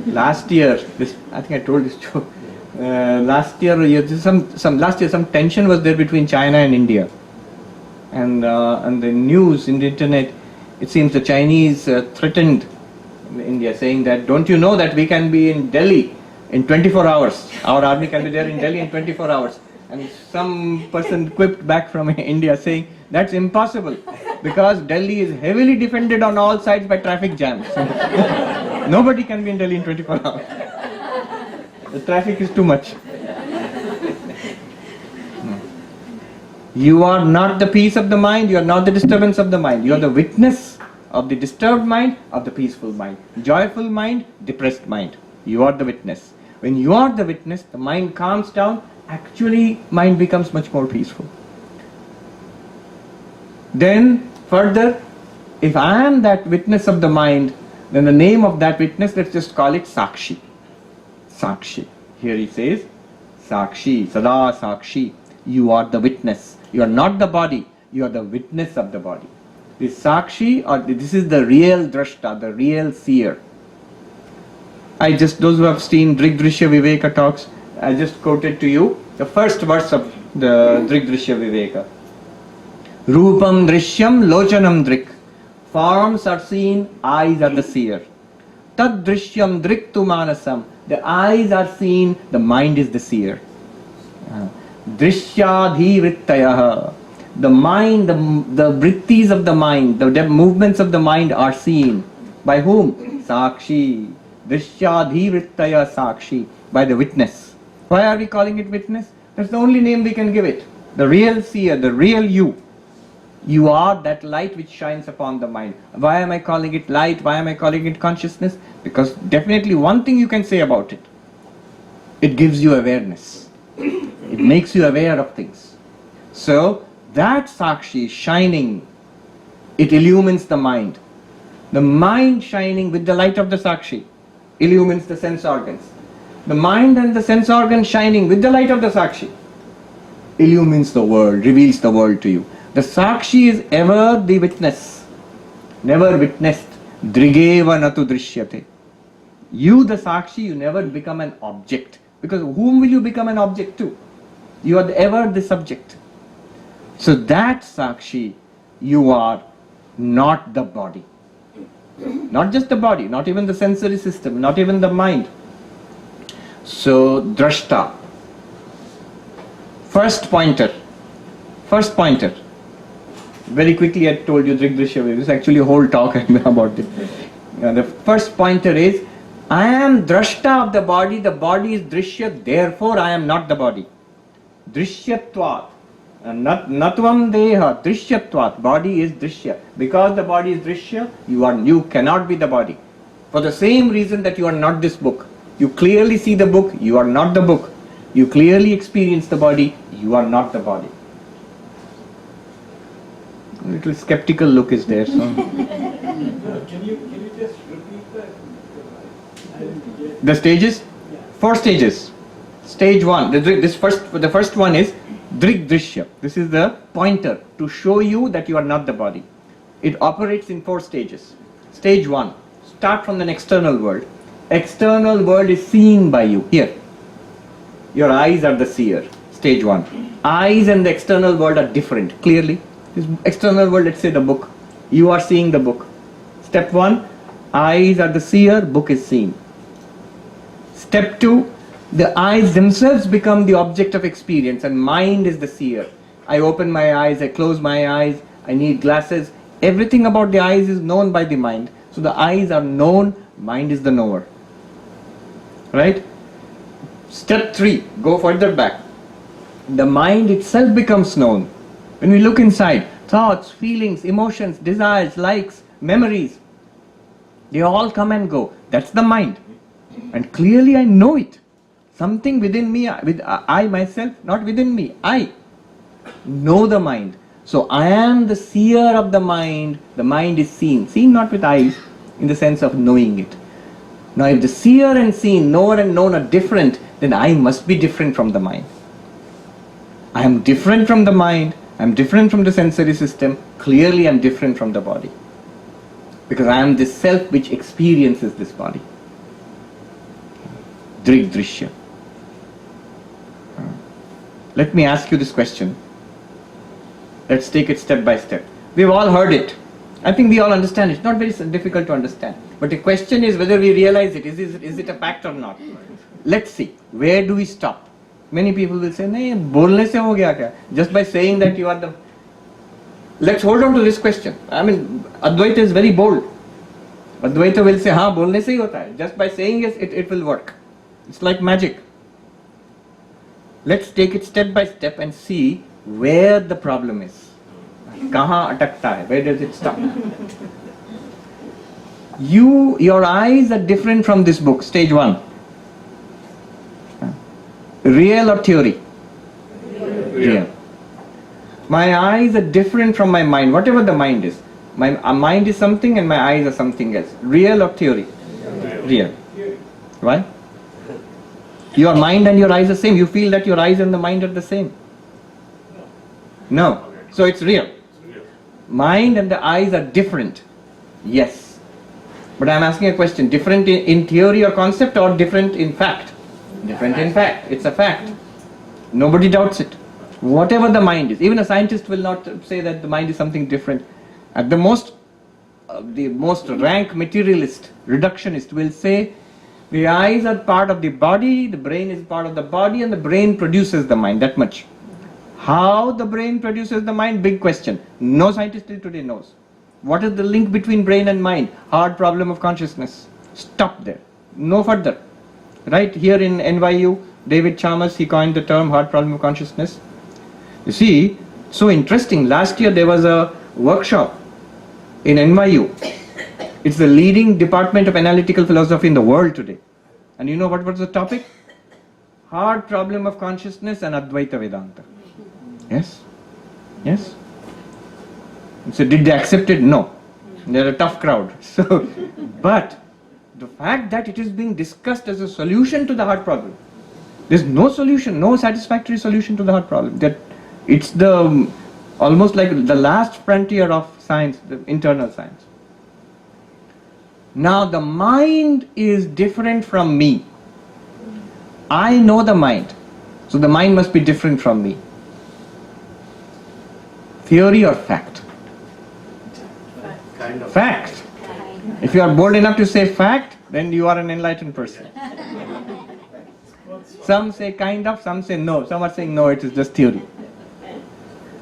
last year, I think I told this joke. Last year, some tension was there between China and India, and the news in the internet, it seems the Chinese threatened India, saying that, don't you know that we can be in Delhi in 24 hours? Our army can be there in Delhi in 24 hours. And some person quipped back from India saying, that's impossible, because Delhi is heavily defended on all sides by traffic jams. Nobody can be in Delhi in 24 hours. The traffic is too much. You are not the peace of the mind, you are not the disturbance of the mind. You are the witness of the disturbed mind, of the peaceful mind. Joyful mind, depressed mind. You are the witness. When you are the witness, the mind calms down, actually mind becomes much more peaceful. Then further, if I am that witness of the mind, then the name of that witness, let's just call it Sakshi. Sakshi. Here he says, Sakshi, Sada Sakshi. You are the witness. You are not the body. You are the witness of the body. This Sakshi, or this is the real Drashta, the real seer. Those who have seen Drigdrishya Viveka talks, I just quoted to you the first verse of the Drigdrishya Viveka. Rupam Drishyam Lochanam Drik. Forms are seen, eyes are the seer. Tad Drishyam Driktu Manasam. The eyes are seen, the mind is the seer. Drishyadhi Vrittayaha. The mind, the vrittis of the mind, the movements of the mind are seen. By whom? Sakshi. Drishyadhi Vrittaya Sakshi. By the witness. Why are we calling it witness? That's the only name we can give it. The real seer, the real you. You are that light which shines upon the mind. Why am I calling it light? Why am I calling it consciousness? Because definitely one thing you can say about it. It gives you awareness. It makes you aware of things. So, that Sakshi shining, it illumines the mind. The mind shining with the light of the Sakshi illumines the sense organs. The mind and the sense organs shining with the light of the Sakshi illumines the world, reveals the world to you. The Sakshi is ever the witness, never witnessed. Drigeva natu drishyate. You, the Sakshi, you never become an object. Because whom will you become an object to? You are ever the subject. So that Sakshi, you are not the body. Not just the body, not even the sensory system, not even the mind. So, Drashta. First pointer. Very quickly I told you Drigdrishya. This is actually a whole talk about it. The first pointer is, I am Drashta of the body is Drishya, therefore I am not the body. Drishyatvat. Natvam deha, Drishyatvat. Body is Drishya. Because the body is Drishya, you cannot be the body. For the same reason that you are not this book. You clearly see the book, you are not the book. You clearly experience the body, you are not the body. A little skeptical look is there. So. Can you just repeat that? I didn't get The stages? 4 stages. Stage 1. The first one is Drigdrishya. This is the pointer to show you that you are not the body. It operates in 4 stages. Stage 1. Start from an external world. External world is seen by you. Here. Your eyes are the seer. Stage 1. Eyes and the external world are different. Clearly. This external world, let's say the book. You are seeing the book. Step 1. Eyes are the seer. Book is seen. Step 2. The eyes themselves become the object of experience and mind is the seer. I open my eyes, I close my eyes, I need glasses. Everything about the eyes is known by the mind. So the eyes are known, mind is the knower. Right? Step 3. Go further back. The mind itself becomes known. When we look inside, thoughts, feelings, emotions, desires, likes, memories, they all come and go. That's the mind. And clearly I know it. Something within me, I myself, not within me, I know the mind. So I am the seer of the mind is seen. Seen not with eyes, in the sense of knowing it. Now if the seer and seen, knower and known are different, then I must be different from the mind. I am different from the mind, I am different from the sensory system, clearly I am different from the body. Because I am this self which experiences this body. Drigdrishya. Let me ask you this question. Let's take it step by step. We've all heard it. I think we all understand it. It's not very difficult to understand. But the question is whether we realize it. Is it a fact or not? Let's see. Where do we stop? Many people will say, "Nahi, bolne se ho gaya kya?" Just by saying that you are the... Let's hold on to this question. I mean, Advaita is very bold. Advaita will say, "Haan, bolne se hi hota hai." Just by saying it will work. It's like magic. Let's take it step by step and see where the problem is. Kahan atakta hai? Where does it stop? Your eyes are different from this book, stage 1. Real or theory? Real. My eyes are different from my mind, whatever the mind is. My mind is something and my eyes are something else. Real or theory? Real. Why? Your mind and your eyes are the same. You feel that your eyes and the mind are the same. No. So it's real. Mind and the eyes are different. Yes. But I'm asking a question. Different in theory or concept, or different in fact? Different in fact. It's a fact. Nobody doubts it. Whatever the mind is. Even a scientist will not say that the mind is something different. At the most rank materialist, reductionist will say the eyes are part of the body, the brain is part of the body, and the brain produces the mind. That much. How the brain produces the mind? Big question. No scientist till today knows. What is the link between brain and mind? Hard problem of consciousness. Stop there. No further. Right here in NYU, David Chalmers, he coined the term hard problem of consciousness. You see, so interesting. Last year there was a workshop in NYU. It's the leading department of analytical philosophy in the world today. And you know what was the topic? Hard problem of consciousness and Advaita Vedanta. Yes? Yes? So did they accept it? No. They're a tough crowd. So, but the fact that it is being discussed as a solution to the hard problem. There's no solution, no satisfactory solution to the hard problem. That it's the almost like the last frontier of science, the internal science. Now the mind is different from me. I know the mind. So the mind must be different from me. Theory or fact? Kind of. Fact. If you are bold enough to say fact, then you are an enlightened person. Some say kind of, some say no. Some are saying no, it is just theory.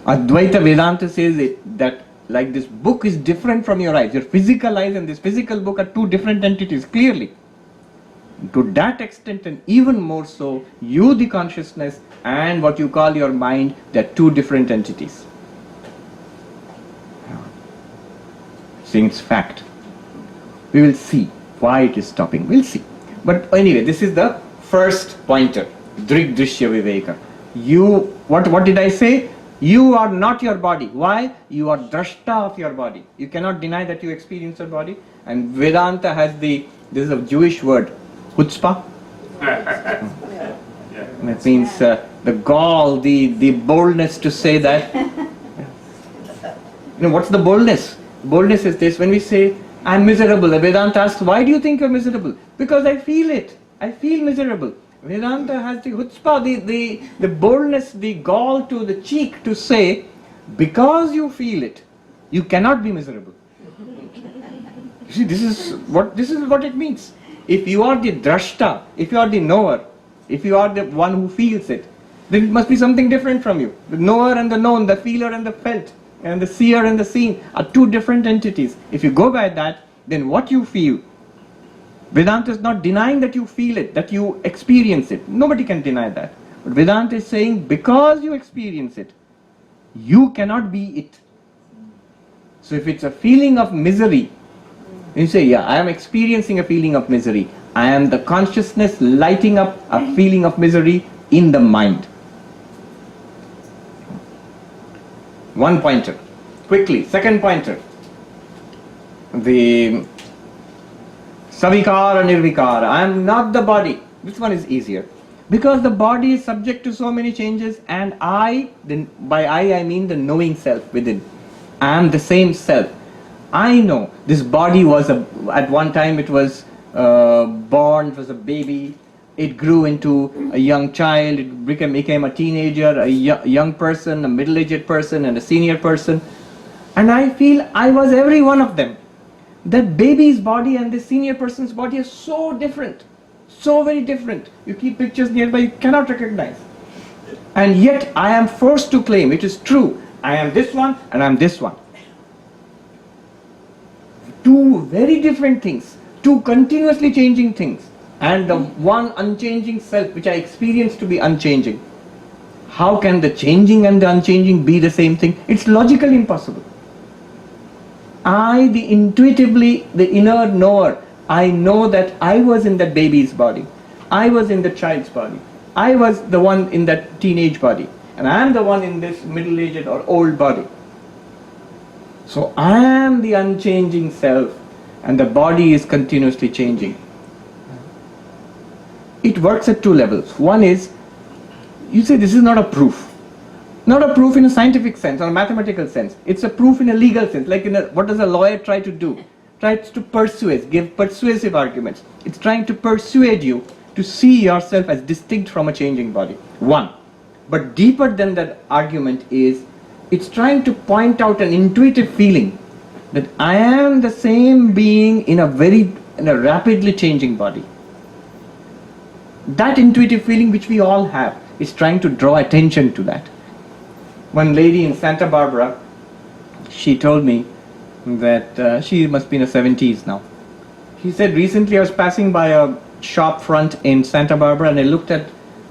Advaita Vedanta says that like this book is different from your eyes. Your physical eyes and this physical book are two different entities, clearly. To that extent and even more so, you the consciousness and what you call your mind, they are two different entities. Saying it's fact. We will see why it is stopping. We'll see. But anyway, this is the first pointer. Drig Drishya Viveka. What did I say? You are not your body. Why? You are drashta of your body. You cannot deny that you experience your body. And Vedanta has this is a Jewish word, chutzpah. That means the gall, the boldness to say that. What's the boldness? Boldness is this: when we say, I'm miserable, the Vedanta asks, why do you think you're miserable? Because I feel it. I feel miserable. Vedanta has the chutzpah, the boldness, the gall to the cheek to say, because you feel it, you cannot be miserable. You see, this is what it means. If you are the drashta, if you are the knower, if you are the one who feels it, then it must be something different from you. The knower and the known, the feeler and the felt, and the seer and the seen are two different entities. If you go by that, then what you feel, Vedanta is not denying that you feel it, that you experience it. Nobody can deny that. But Vedanta is saying, because you experience it, you cannot be it. So if it's a feeling of misery, you say, yeah, I am experiencing a feeling of misery. I am the consciousness lighting up a feeling of misery in the mind. One pointer. Quickly, second pointer. The Savikara Nirvikara. I am not the body. This one is easier. Because the body is subject to so many changes, and by I mean the knowing self within. I am the same self. I know this body was at one time it was born, it was a baby. It grew into a young child, it became a teenager, a young person, a middle-aged person, and a senior person. And I feel I was every one of them. That baby's body and the senior person's body are so different, so very different. You keep pictures nearby, you cannot recognize. And yet I am forced to claim, it is true, I am this one and I am this one. Two very different things, two continuously changing things. And the one unchanging self which I experience to be unchanging. How can the changing and the unchanging be the same thing? It's logically impossible. I, the intuitively, the inner knower, I know that I was in that baby's body. I was in the child's body. I was the one in that teenage body. And I am the one in this middle-aged or old body. So I am the unchanging self, and the body is continuously changing. It works at two levels. One is, you say this is not a proof. Not a proof in a scientific sense or a mathematical sense. It's a proof in a legal sense. Like what does a lawyer try to do? Tries to persuade, give persuasive arguments. It's trying to persuade you to see yourself as distinct from a changing body. One. But deeper than that argument is, it's trying to point out an intuitive feeling that I am the same being in a rapidly changing body. That intuitive feeling which we all have is trying to draw attention to that. One lady in Santa Barbara, she told me that she must be in her 70s now. She said, recently I was passing by a shop front in Santa Barbara and I looked at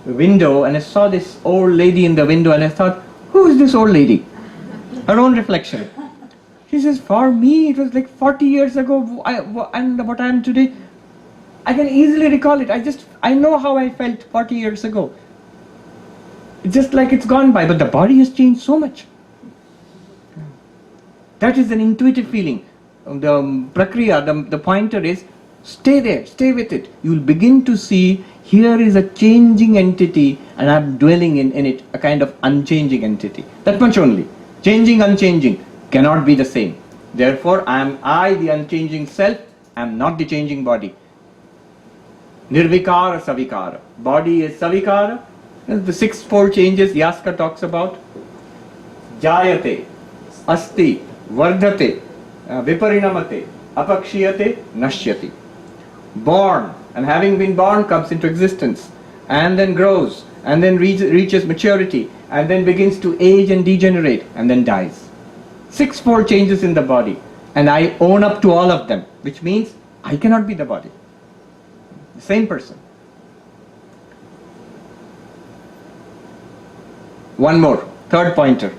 the window and I saw this old lady in the window and I thought, who is this old lady? Her own reflection. She says, for me it was like 40 years ago and what I am today, I can easily recall it. I know how I felt 40 years ago. It's just like it's gone by, but the body has changed so much. That is an intuitive feeling. The prakriya, the pointer is, stay there, stay with it. You will begin to see, here is a changing entity and I am dwelling in it, a kind of unchanging entity. That much only. Changing, unchanging cannot be the same. Therefore, I, the unchanging self, am not the changing body. Nirvikara savikara. Body is savikara. The sixfold changes Yaska talks about. Jayate, asti, vardhate, viparinamate, apakshiyate, nashyati. Born, and having been born comes into existence, and then grows, and then reaches maturity, and then begins to age and degenerate, and then dies. Sixfold changes in the body, and I own up to all of them, which means I cannot be the body. The same person. One more, third pointer.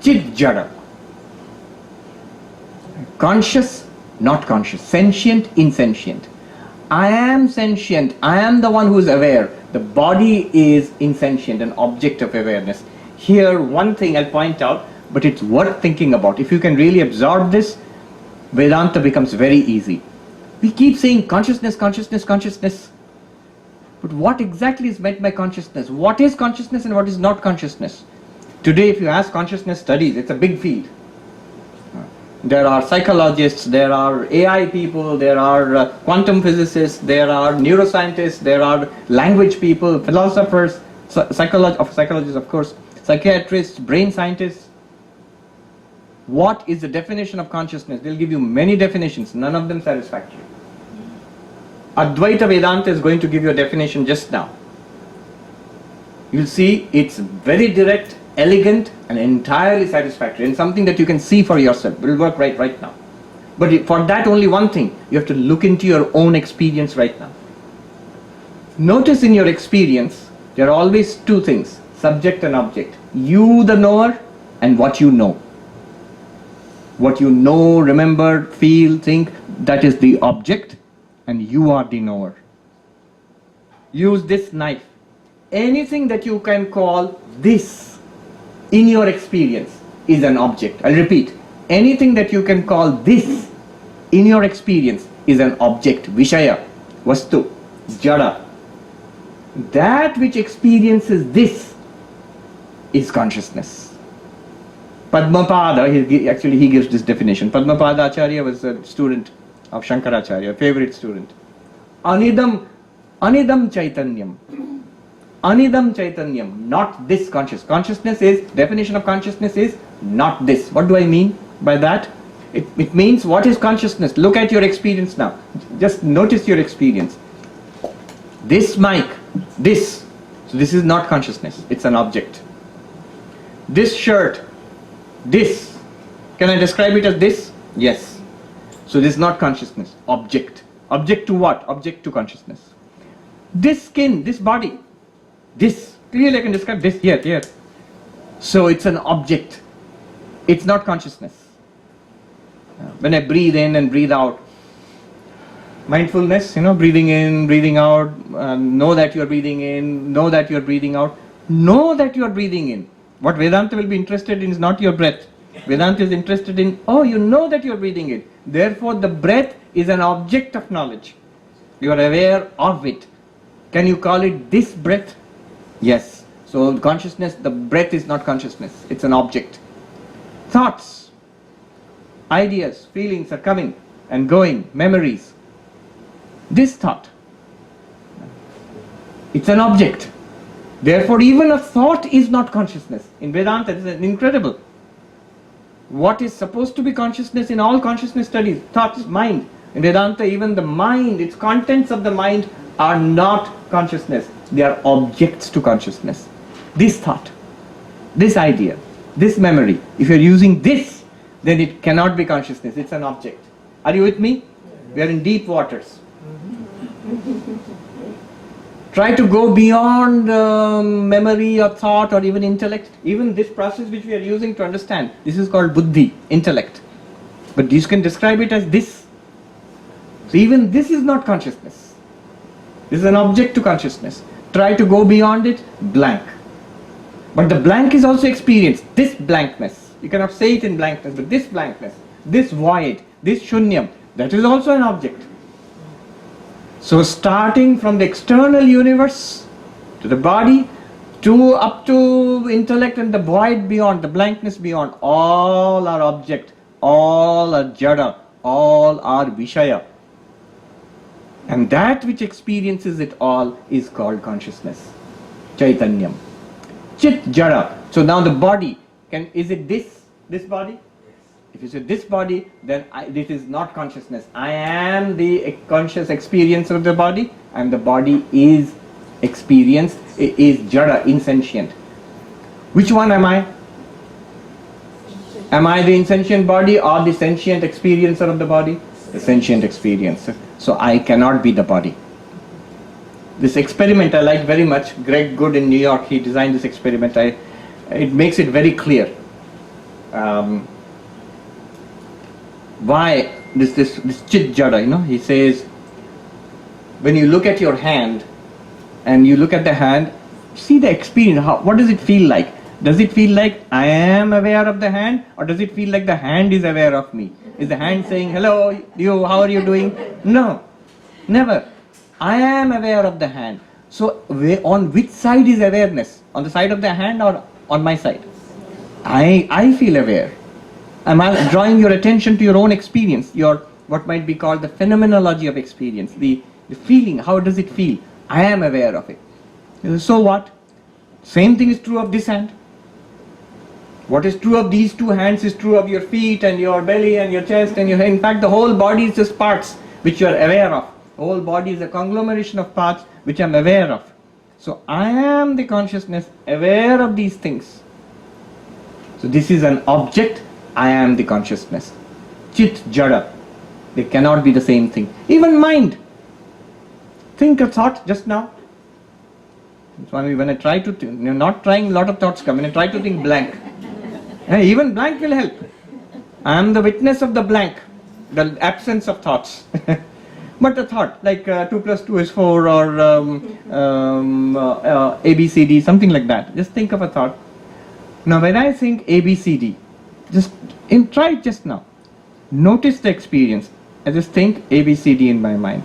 Chit jada. Conscious, not conscious. Sentient, insentient. I am sentient. I am the one who is aware. The body is insentient, an object of awareness. Here, one thing I'll point out, but it's worth thinking about. If you can really absorb this, Vedanta becomes very easy. We keep saying consciousness, consciousness, consciousness. But what exactly is meant by consciousness? What is consciousness and what is not consciousness? Today, if you ask consciousness studies, it's a big field. There are psychologists, there are AI people, there are quantum physicists, there are neuroscientists, there are language people, philosophers, psychologists of course, psychiatrists, brain scientists. What is the definition of consciousness? They'll give you many definitions, none of them satisfactory. Advaita Vedanta is going to give you a definition just now. You'll see it's very direct, elegant, and entirely satisfactory, and something that you can see for yourself. It will work right now. But for that, only one thing, you have to look into your own experience right now. Notice in your experience, there are always two things, subject and object. You, the knower, and what you know. What you know, remember, feel, think, that is the object, and you are the knower. Use this knife. Anything that you can call this in your experience is an object. I'll repeat. Anything that you can call this in your experience is an object. Vishaya, Vastu, Jada. That which experiences this is consciousness. Padmapada, he gives this definition. Padmapada Acharya was a student of Shankaracharya, a favorite student. Anidam Chaitanyam. Anidam Chaitanyam, not this conscious. Consciousness is, definition of consciousness is not this. What do I mean by that? It means what is consciousness? Look at your experience now. Just notice your experience. This mic, this. So this is not consciousness. It's an object. This shirt, this. Can I describe it as this? Yes. So this is not consciousness. Object. Object to what? Object to consciousness. This skin, this body, this. Clearly I can describe this here. So it's an object. It's not consciousness. When I breathe in and breathe out, mindfulness, breathing in, breathing out, know that you're breathing in, know that you're breathing out, know that you're breathing in. What Vedanta will be interested in is not your breath. Vedanta is interested in, you know that you're breathing in. Therefore, the breath is an object of knowledge. You are aware of it. Can you call it this breath? Yes. So consciousness, the breath is not consciousness. It's an object. Thoughts, ideas, feelings are coming and going, memories. This thought, it's an object. Therefore, even a thought is not consciousness. In Vedanta, it's incredible. What is supposed to be consciousness in all consciousness studies? Thoughts, mind. In Vedanta, even the mind, its contents of the mind are not consciousness. They are objects to consciousness. This thought, this idea, this memory, if you're using this, then it cannot be consciousness. It's an object. Are you with me? We are in deep waters. Try to go beyond memory or thought or even intellect. Even this process which we are using to understand, this is called Budi, intellect. But you can describe it as this. So even this is not consciousness. This is an object to consciousness. Try to go beyond it, blank. But the blank is also experienced. This blankness, you cannot say it in blankness, but this blankness, this void, this shunyam, that is also an object. So starting from the external universe to the body, up to intellect and the void beyond, the blankness beyond, all are object, all are jada, all are vishaya. And that which experiences it all is called consciousness, chaitanyam. Chit jada. So now the body, is it this body? If you say this body, then this is not consciousness. I am the conscious experience of the body, and the body is experienced, is jada, insentient. Which one am I? Am I the insentient body or the sentient experiencer of the body? The sentient experiencer. So I cannot be the body. This experiment I like very much. Greg Good in New York, he designed this experiment. It makes it very clear. Why this chit jada, he says, when you look at your hand and you look at the hand, see the experience, what does it feel like? Does it feel like I am aware of the hand, or does it feel like the hand is aware of me? Is the hand saying, hello, how are you doing? No, never. I am aware of the hand. So on which side is awareness? On the side of the hand or on my side? I feel aware. I'm drawing your attention to your own experience, your what might be called the phenomenology of experience, the feeling, how does it feel? I am aware of it. So what? Same thing is true of this hand. What is true of these two hands is true of your feet and your belly and your chest and your head. In fact, the whole body is just parts which you are aware of. The whole body is a conglomeration of parts which I am aware of. So I am the consciousness aware of these things. So this is an object. I am the consciousness. Chit, jada. They cannot be the same thing. Even mind. Think a thought just now. Swami, when I try to think, not trying, a lot of thoughts come. When I try to think blank. Even blank will help. I am the witness of the blank. The absence of thoughts. But a thought like 2 plus 2 is 4 or ABCD, something like that. Just think of a thought. Now when I think ABCD, try it just now. Notice the experience. I just think ABCD in my mind.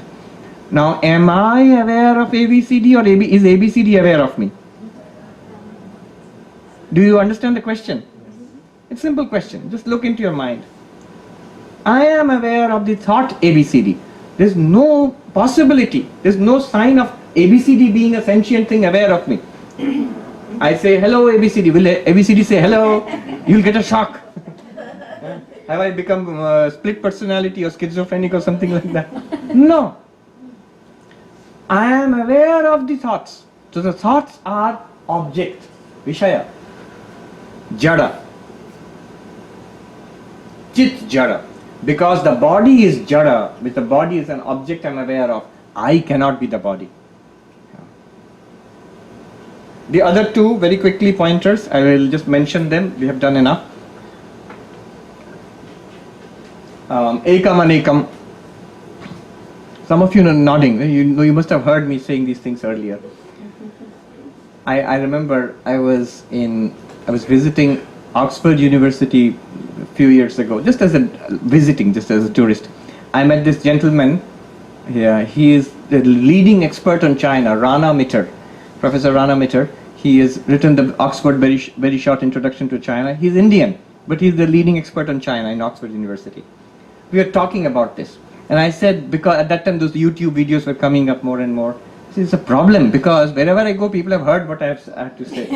Now am I aware of ABCD or is ABCD aware of me? Do you understand the question? It's a simple question. Just look into your mind. I am aware of the thought ABCD. There's no possibility, there's no sign of ABCD being a sentient thing aware of me. I say, hello ABCD, will ABCD say hello? You'll get a shock. Have I become split personality or schizophrenic or something like that? No. I am aware of the thoughts. So the thoughts are object, Vishaya, Jada, Chit Jada. Because the body is jada, which the body is an object I am aware of, I cannot be the body. The other two, very quickly, pointers, I will just mention them. We have done enough. Ekam anekam. Some of you are nodding. You must have heard me saying these things earlier. I remember I was visiting Oxford University a few years ago, just as a tourist. I met this gentleman. Yeah, he is the leading expert on China, Rana Mitter, Professor Rana Mitter. He has written the Oxford very short introduction to China. He's Indian, but he's the leading expert on China in Oxford University. We were talking about this, and I said, because at that time those YouTube videos were coming up more and more. It's a problem because wherever I go, people have heard what I have to say.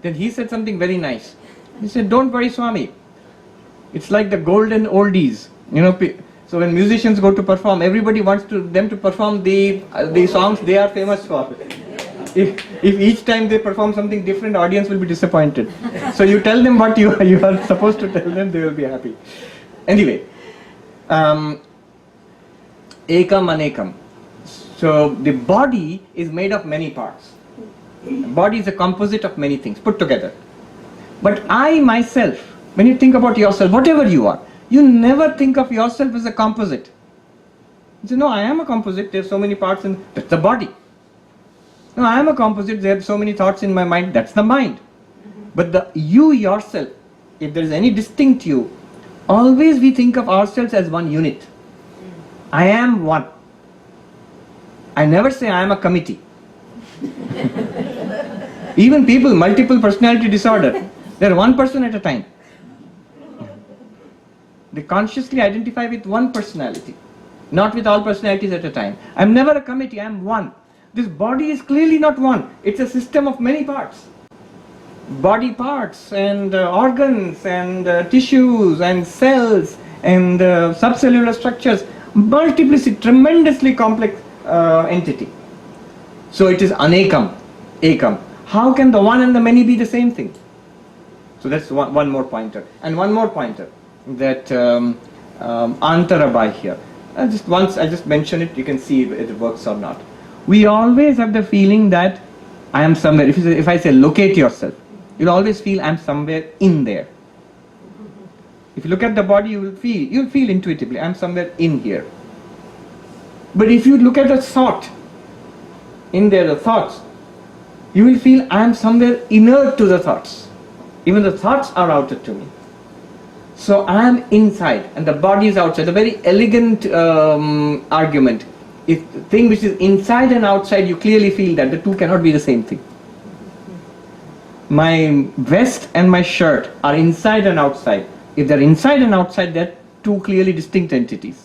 Then he said something very nice. He said, "Don't worry, Swami. It's like the golden oldies. So when musicians go to perform, everybody wants them to perform the songs they are famous for. If each time they perform something different, audience will be disappointed. So you tell them what you are supposed to tell them, they will be happy." Anyway, ekam anekam. So the body is made of many parts. The body is a composite of many things put together. But I myself, when you think about yourself, whatever you are, you never think of yourself as a composite. You say, "No, I am a composite. There are so many parts in that's the body. No, I am a composite. There are so many thoughts in my mind. That's the mind." But the you yourself, if there is any distinct you, always we think of ourselves as one unit. I am one. I never say I am a committee. Even people, multiple personality disorder, they are one person at a time. They consciously identify with one personality, not with all personalities at a time. I am never a committee, I am one. This body is clearly not one. It's a system of many parts. Body parts and organs and tissues and cells and subcellular structures, multiplicity, tremendously complex entity. So it is anekam, ekam. How can the one and the many be the same thing? So that's one more pointer. And one more pointer, that Antara by here. I just mention it, you can see if it works or not. We always have the feeling that I am somewhere. If I say locate yourself, you'll always feel I'm somewhere in there. If you look at the body, you'll feel intuitively I'm somewhere in here. But if you look at the thought, in there the thoughts, you will feel I am somewhere inert to the thoughts. Even the thoughts are outer to me. So I am inside and the body is outside. A very elegant argument. If the thing which is inside and outside, you clearly feel that the two cannot be the same thing. My vest and my shirt are inside and outside. If they're inside and outside, they're two clearly distinct entities.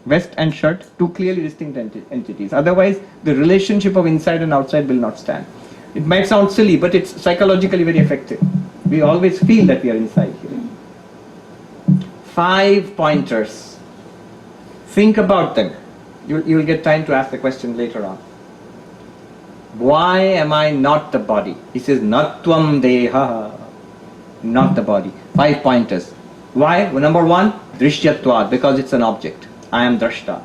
Vest and shirt, two clearly distinct entities. Otherwise, the relationship of inside and outside will not stand. It might sound silly, but it's psychologically very effective. We always feel that we are inside here. 5 pointers. Think about them. You will get time to ask the question later on. Why am I not the body? He says, Natvam deha. Not the body. 5 pointers. Why? Well, number 1, Drishyatvad, because it's an object. I am Drashta.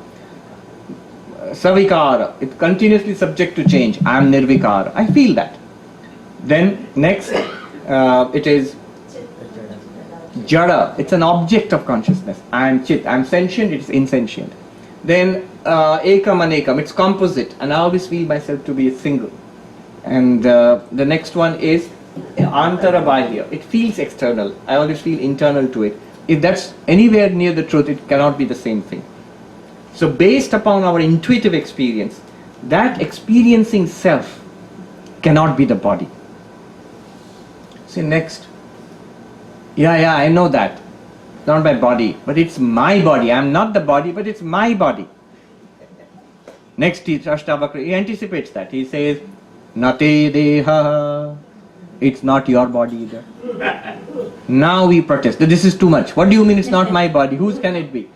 Savikara, it's continuously subject to change. I am Nirvikara. I feel that. Then next, it is Jada. It's an object of consciousness. I am Chit. I am sentient. It's insentient. Then Ekam Anekam. It's composite, and I always feel myself to be a single. And the next one is Antara Bahya. It feels external. I always feel internal to it. If that's anywhere near the truth, it cannot be the same thing. So based upon our intuitive experience, that experiencing self cannot be the body. See next. Yeah, I know that. It's not my body, but it's my body. I'm not the body, but it's my body. Next is Ashtavakra. He anticipates that. He says, Nate deha. It's not your body either. Now we protest. This is too much. What do you mean it's not my body? Whose can it be?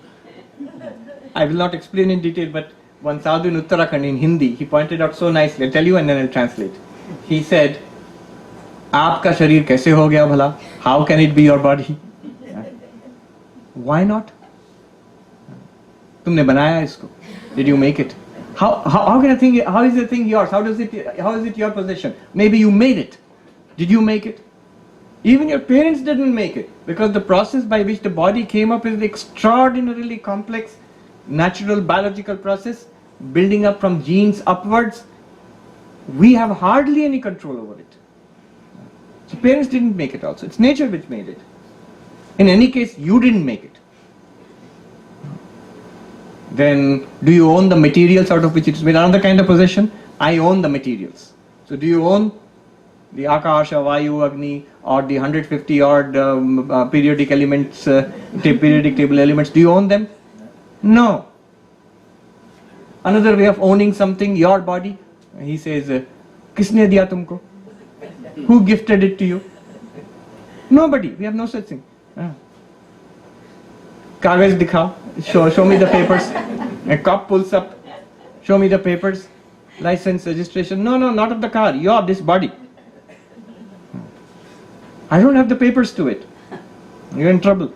I will not explain in detail, but one sadhu in Uttarakhand in Hindi, he pointed out so nicely. I'll tell you and then I'll translate. He said, Aapka sharir kaise ho gaya bhala? How can it be your body? Why not? Tumne banaya isko. Did you make it? How can a thing? How is a thing yours? How is it your possession? Maybe you made it. Did you make it? Even your parents didn't make it, because the process by which the body came up is an extraordinarily complex, natural biological process, building up from genes upwards. We have hardly any control over it. So parents didn't make it also. It's nature which made it. In any case, you didn't make it. Then do you own the materials out of which it is made? Another kind of possession. I own the materials. So do you own the Akasha, Vayu, Agni, or the 150 odd periodic elements, periodic table elements? Do you own them? No. Another way of owning something, your body. He says, Kisne diya tumko? Who gifted it to you? Nobody. We have no such thing. Kagaz dikhao. Show me the papers. A cop pulls up. Show me the papers. License, registration. No, not of the car. You are this body. I don't have the papers to it. You're in trouble.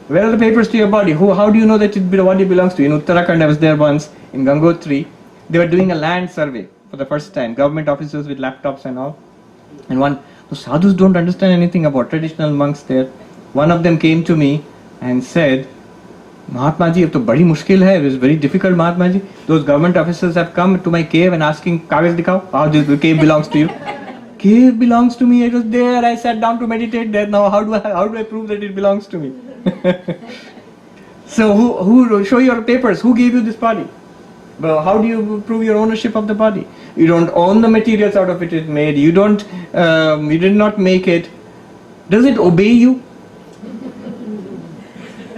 Where are the papers to your body? How do you know that the body belongs to you? In Uttarakhand, I was there once, in Gangotri. They were doing a land survey for the first time. Government officers with laptops and all. And the sadhus don't understand anything about traditional monks there. One of them came to me and said, Mahatma ji, ab to badi mushkil hai. It is very difficult, Mahatma ji. Those government officers have come to my cave and asking, Kagaz dikhao, how the cave belongs to you. Cave belongs to me. It was there. I sat down to meditate there. Now how do I prove that it belongs to me? So who show your papers? Who gave you this body? Well, how do you prove your ownership of the body? You don't own the materials out of it is made. You did not make it. Does it obey you?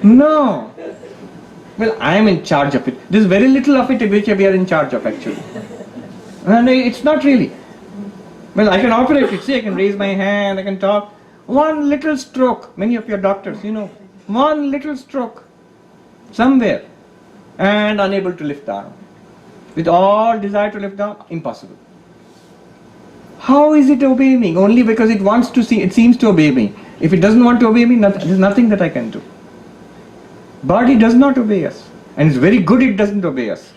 No. Well, I am in charge of it. There's very little of it which we are in charge of actually. And it's not really. Well, I can operate it. See, I can raise my hand, I can talk. One little stroke, many of your doctors, one little stroke somewhere and unable to lift the arm. With all desire to lift the arm, impossible. How is it obeying me? Only because it wants to see, it seems to obey me. If it doesn't want to obey me, there's nothing that I can do. Body does not obey us. And it's very good it doesn't obey us.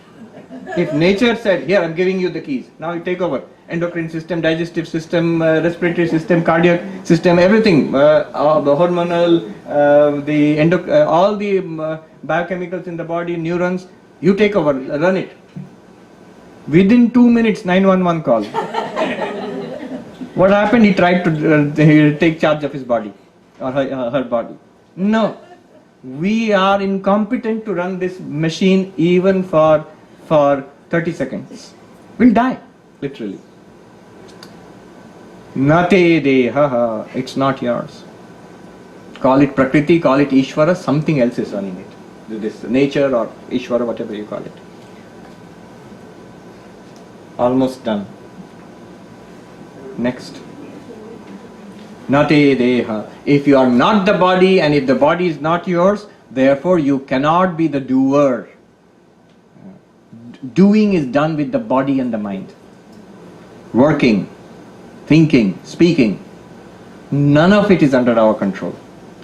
If nature said, here I'm giving you the keys, now you take over. Endocrine system, digestive system, respiratory system, cardiac system, everything, the hormonal, all the biochemicals in the body, neurons, you take over, run it. Within 2 minutes, 911 call. What happened? He tried to take charge of his body or her body. No, we are incompetent to run this machine even for 30 seconds. We'll die, literally. Nate deha, it's not yours. Call it Prakriti, call it Ishvara, something else is running it. This nature or Ishvara, whatever you call it. Almost done. Next. Nate deha. If you are not the body and if the body is not yours, therefore you cannot be the doer. Doing is done with the body and the mind. Working, thinking, speaking, none of it is under our control.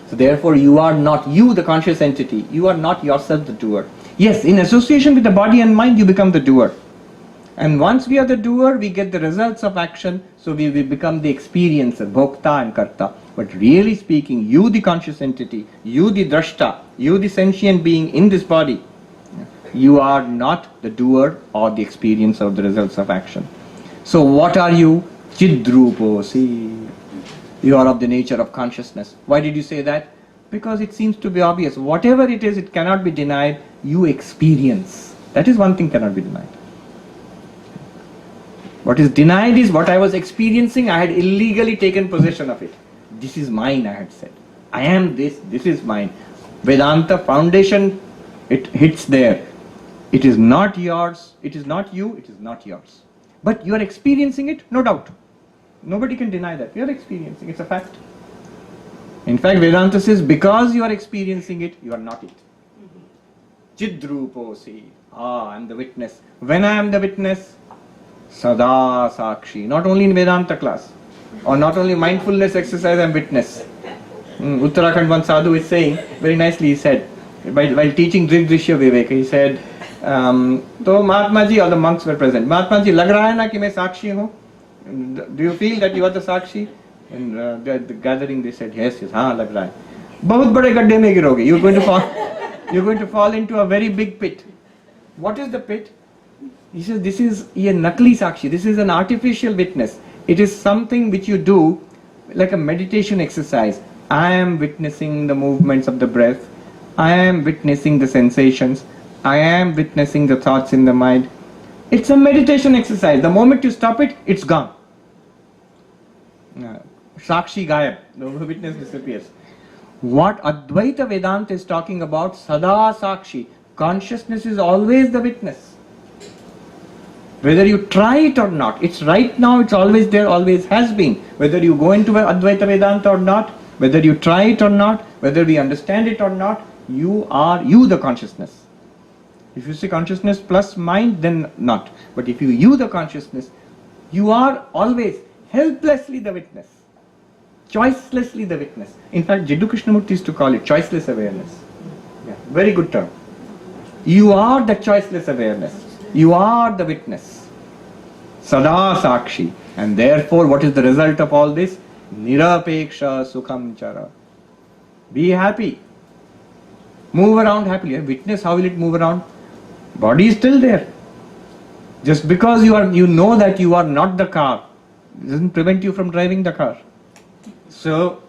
So therefore you are not you, the conscious entity. You are not yourself the doer. Yes, in association with the body and mind, you become the doer. And once we are the doer, we get the results of action, so we become the experiencer, bhokta and karta. But really speaking, you the conscious entity, you the drashta, you the sentient being in this body, you are not the doer or the experiencer of the results of action. So what are you? Chidrupo, see. You are of the nature of consciousness. Why did you say that? Because it seems to be obvious. Whatever it is, it cannot be denied. You experience. That is one thing cannot be denied. What is denied is what I was experiencing. I had illegally taken possession of it. This is mine, I had said. I am this is mine. Vedanta foundation, it hits there. It is not yours, it is not you, it is not yours. But you are experiencing it, no doubt. Nobody can deny that. You are experiencing, it's a fact. In fact, Vedanta says, because you are experiencing it, you are not it. Chidrupo, see. I am the witness. When I am the witness, Sada Sakshi. Not only in Vedanta class, or not only mindfulness exercise, I am witness. Uttarakhand one sadhu is saying, very nicely he said, while teaching Drigdrishya Viveka, he said, तो Mahatma ji, all the monks were present. Mahatma ji, लग रहा है ना कि मैं साक्षी हूँ? Do you feel that you are the Sakshi? And the gathering they said yes, yes. हाँ, लग रहा है. बहुत बड़े गड्ढे में गिरोगे. You're going to fall into a very big pit. What is the pit? He says this is a nakli sakshi. This is an artificial witness. It is something which you do like a meditation exercise. I am witnessing the movements of the breath. I am witnessing the sensations. I am witnessing the thoughts in the mind. It's a meditation exercise. The moment you stop it, it's gone. Sakshi gayab. The witness disappears. What Advaita Vedanta is talking about, Sada Sakshi. Consciousness is always the witness. Whether you try it or not, it's right now, it's always there, always has been. Whether you go into Advaita Vedanta or not, whether you try it or not, whether we understand it or not, you are the consciousness. If you say consciousness plus mind, then not. But if you the consciousness, you are always helplessly the witness. Choicelessly the witness. In fact, Jiddu Krishnamurti used to call it choiceless awareness. Yeah, very good term. You are the choiceless awareness. You are the witness. Sada Sakshi. And therefore, what is the result of all this? Nirapeksha Sukham Chara. Be happy. Move around happily. Witness, how will it move around? Body is still there. Just because you know that you are not the car, doesn't prevent you from driving the car. So,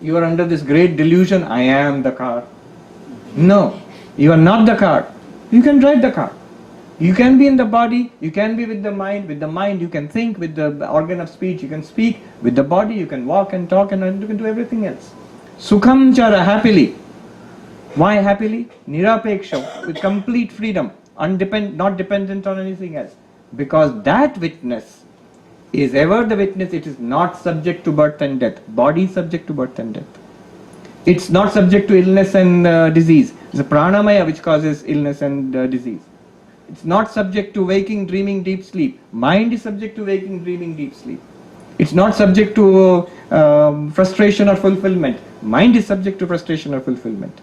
you are under this great delusion, I am the car. No, you are not the car. You can drive the car. You can be in the body, you can be with the mind. With the mind you can think, with the organ of speech you can speak, with the body you can walk and talk and you can do everything else. Sukham chara, happily. Why happily? Nirapeksha, with complete freedom, not dependent on anything else. Because that witness is ever the witness, it is not subject to birth and death. Body is subject to birth and death. It's not subject to illness and disease. It's a pranamaya which causes illness and disease. It's not subject to waking, dreaming, deep sleep. Mind is subject to waking, dreaming, deep sleep. It's not subject to frustration or fulfillment. Mind is subject to frustration or fulfillment.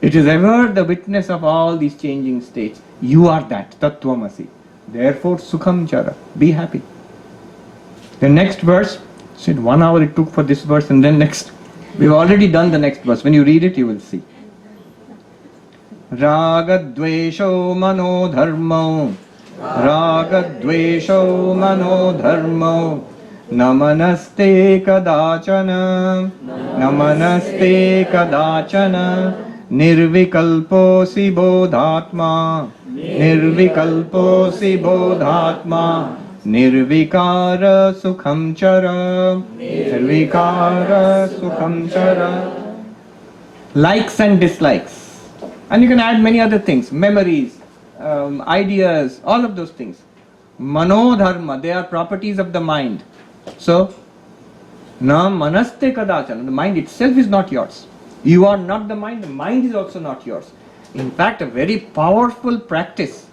It is ever the witness of all these changing states. You are that, Tattvamasi. Therefore, Sukham Chara. Be happy. The next verse, said 1 hour it took for this verse and then next. We've already done the next verse. When you read it, you will see. Ragadvesho mano dharmo. Ragadvesho mano dharmo. Namanaste kadachana. Namanaste kadachana. Nirvikalposi bodhatma. Nirvikalposi bodhatma. Nirvikara sukham chara. Nirvikara sukham chara. Likes and dislikes. And you can add many other things. Memories, ideas, all of those things. Manodharma, they are properties of the mind. So, na manaste kadachana. The mind itself is not yours. You are not the mind is also not yours. In fact, a very powerful practice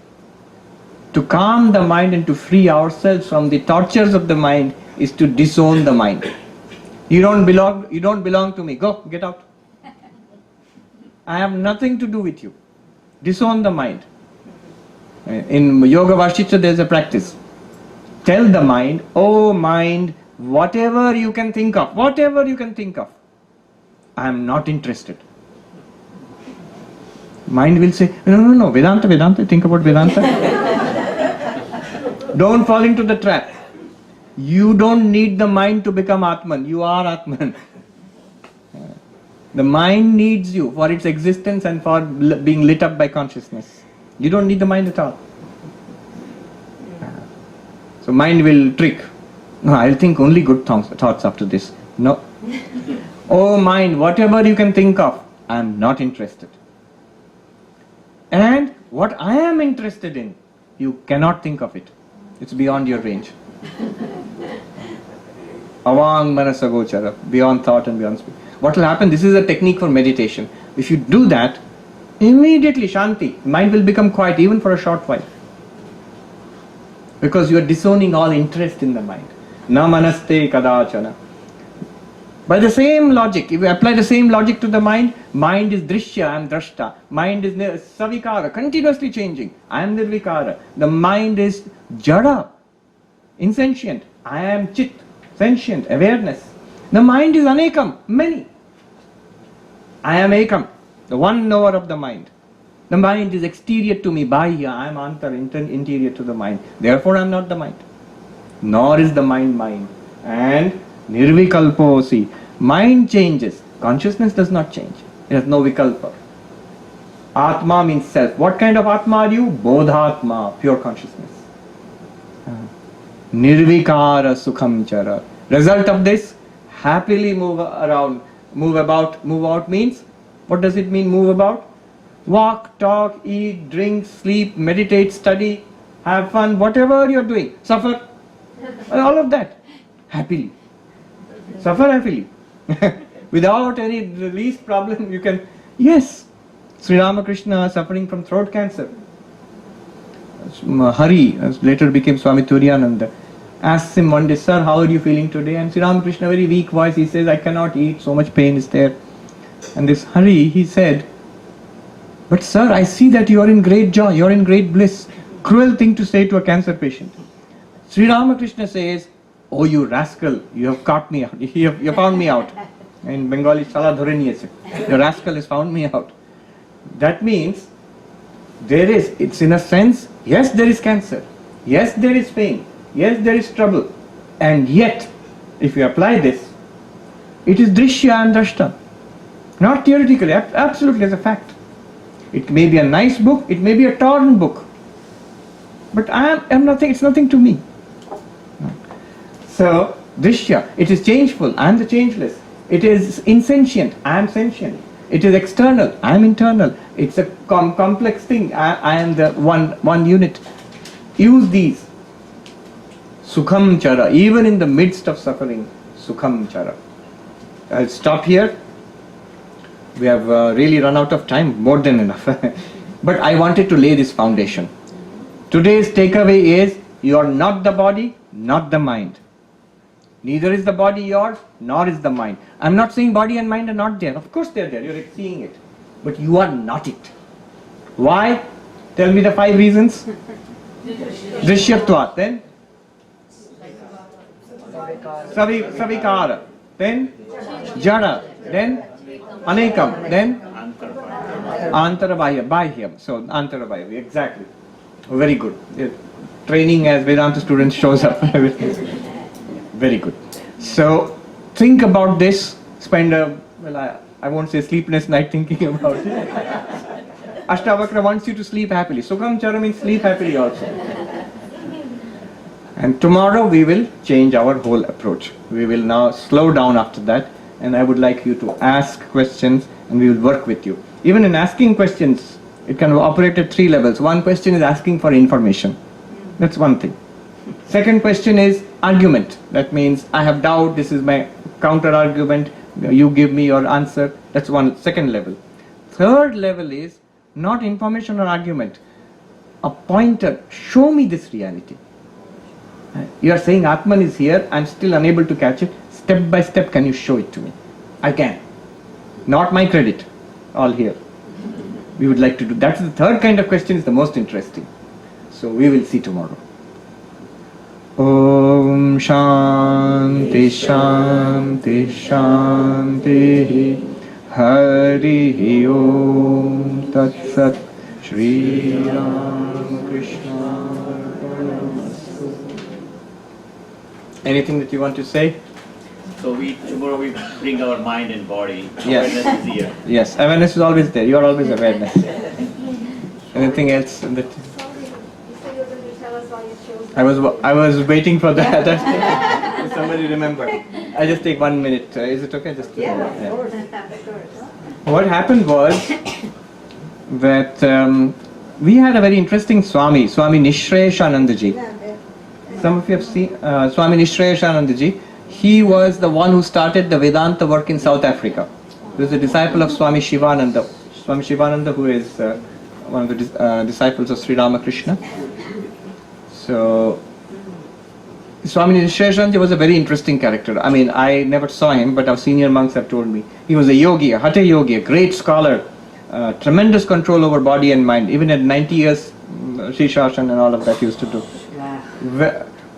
to calm the mind and to free ourselves from the tortures of the mind is to disown the mind. You don't belong to me. Go, get out. I have nothing to do with you. Disown the mind. In Yoga Vashishtha there is a practice. Tell the mind, oh mind, whatever you can think of, I am not interested. Mind will say, no, Vedanta, think about Vedanta. Don't fall into the trap. You don't need the mind to become Atman. You are Atman. The mind needs you for its existence and for being lit up by consciousness. You don't need the mind at all. So mind will trick. No, I'll think only good thoughts after this. No. Oh mind, whatever you can think of, I am not interested. And what I am interested in, you cannot think of it. It's beyond your range. Avang manasagochara, beyond thought and beyond speech. What will happen? This is a technique for meditation. If you do that, immediately Shanti, mind will become quiet even for a short while. Because you are disowning all interest in the mind. Na manaste kadachana. By the same logic, if we apply the same logic to the mind, mind is drishya, I am drashta. Mind is savikara, continuously changing. I am nirvikara. The mind is jada, insentient. I am chit, sentient, awareness. The mind is anekam, many. I am ekam, the one knower of the mind. The mind is exterior to me, bahya, I am antar, interior to the mind. Therefore I am not the mind. Nor is the mind mine. And nirvikalposi. Mind changes. Consciousness does not change. It has no vikalpa. Atma means self. What kind of Atma are you? Bodhatma, pure consciousness. Nirvikara sukham chara. Result of this, happily move around. Move about. Move out means, what does it mean move about? Walk, talk, eat, drink, sleep, meditate, study, have fun, whatever you're doing. Suffer. All of that. Happily. Suffer happily. Without any least problem you can. Yes. Sri Ramakrishna suffering from throat cancer. Hari, later became Swami Turiyananda, asks him one day, "Sir, how are you feeling today?" And Sri Ramakrishna, very weak voice, he says, "I cannot eat, so much pain is there." And this Hari, he said, "But sir, I see that you are in great joy, you are in great bliss." Cruel thing to say to a cancer patient. Sri Ramakrishna says, "Oh, you rascal, you have caught me out, you found me out." In Bengali, Chala Dhoreniyeche. The rascal has found me out. That means, it's in a sense, yes, there is cancer, yes, there is pain, yes, there is trouble, and yet, if you apply this, it is drishya and drashta. Not theoretically, absolutely as a fact. It may be a nice book, it may be a torn book, but I am nothing, it's nothing to me. So, drishya, it is changeful, I am the changeless. It is insentient, I am sentient. It is external, I am internal. It's a complex thing, I am the one unit. Use these. Sukham chara, even in the midst of suffering, sukham chara. I'll stop here. We have really run out of time, more than enough. But I wanted to lay this foundation. Today's takeaway is, you are not the body, not the mind. Neither is the body yours, nor is the mind. I'm not saying body and mind are not there. Of course they're there, you're seeing it. But you are not it. Why? Tell me the 5 reasons. Drishyatvat, then Savikara, then Jada, then Anekam, then Antara Bahyam. So Antara Bahyam, exactly. Very good. Training as Vedanta students shows up. Very good. So think about this. Spend I won't say sleepless night thinking about it. Ashtavakra wants you to sleep happily. Sukham chara means sleep happily also. And tomorrow we will change our whole approach. We will now slow down after that, and I would like you to ask questions and we will work with you. Even in asking questions, it can operate at 3 levels. One question is asking for information. That's one thing. Second question is argument. That means I have doubt, this is my counter argument, you give me your answer. That's one, second level. Third level is not information or argument. A pointer, show me this reality. You are saying Atman is here, I am still unable to catch it. Step by step, can you show it to me? I can. Not my credit. All here. We would like to do. That's the third kind of question, is the most interesting. So we will see tomorrow. Om Shanti Shanti Shanti Hari Om Tat Sat Shri Ram Krishna. Anything that you want to say? So tomorrow we bring our mind and body. Yes. Awareness is here. Yes, awareness is always there. You are always awareness. Anything else? Sorry, you said you were going to tell us all your shows. I was waiting for that. If somebody remember. I just take 1 minute. Is it okay? Just Yeah, of yeah. course. Of course. What happened was that we had a very interesting Swami Nishrayashanandaji. Some of you have seen Swami Nishrayashanandaji. He was the one who started the Vedanta work in South Africa. He was a disciple of Swami Shivananda. Swami Shivananda, who is one of the disciples of Sri Ramakrishna. So Swami Sarvapriyananda was a very interesting character. I mean, I never saw him, but our senior monks have told me. He was a yogi, a hatha yogi, a great scholar, tremendous control over body and mind. Even at 90 years, Shishashan and all of that he used to do.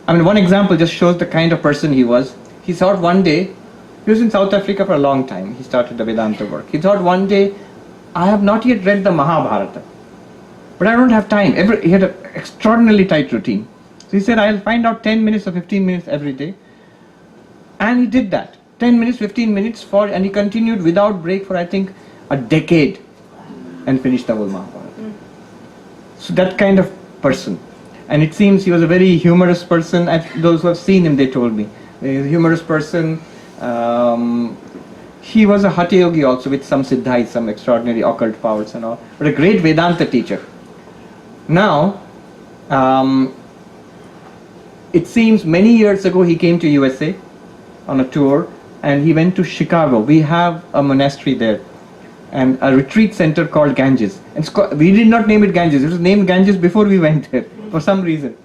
I mean, one example just shows the kind of person he was. He thought one day, he was in South Africa for a long time. He started the Vedanta work. He thought one day, I have not yet read the Mahabharata, but I don't have time. He had an extraordinarily tight routine. So he said, I'll find out 10 minutes or 15 minutes every day. And he did that. 10 minutes, 15 minutes and he continued without break for I think a decade and finished the whole Mahabharata. So that kind of person. And it seems he was a very humorous person. Those who have seen him, they told me. He was a humorous person. He was a hatha yogi also with some siddhais, some extraordinary occult powers and all. But a great Vedanta teacher. Now, it seems many years ago he came to USA on a tour and he went to Chicago. We have a monastery there and a retreat center called Ganges. And we did not name it Ganges. It was named Ganges before we went there for some reason.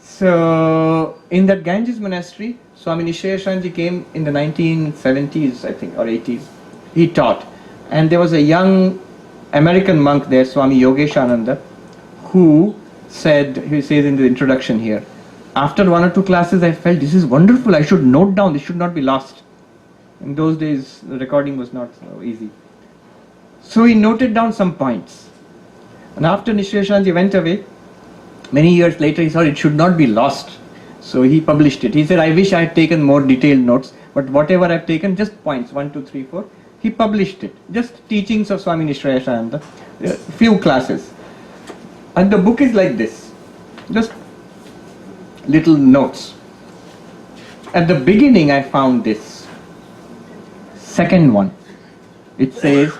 So in that Ganges monastery, Swami Sarvapriyananda came in the 1970s, I think, or 80s. He taught. And there was a young American monk there, Swami Yogeshananda, who said, he says in the introduction here, after one or two classes I felt this is wonderful, I should note down, this should not be lost. In those days the recording was not so easy. So he noted down some points. And after Sarvapriyananda went away, many years later he thought it should not be lost. So he published it. He said, I wish I had taken more detailed notes, but whatever I've taken, just points, 1, 2, 3, 4. He published it. Just teachings of Swami Sarvapriyananda, few classes. And the book is like this. Just little notes. At the beginning I found this. Second one. It says,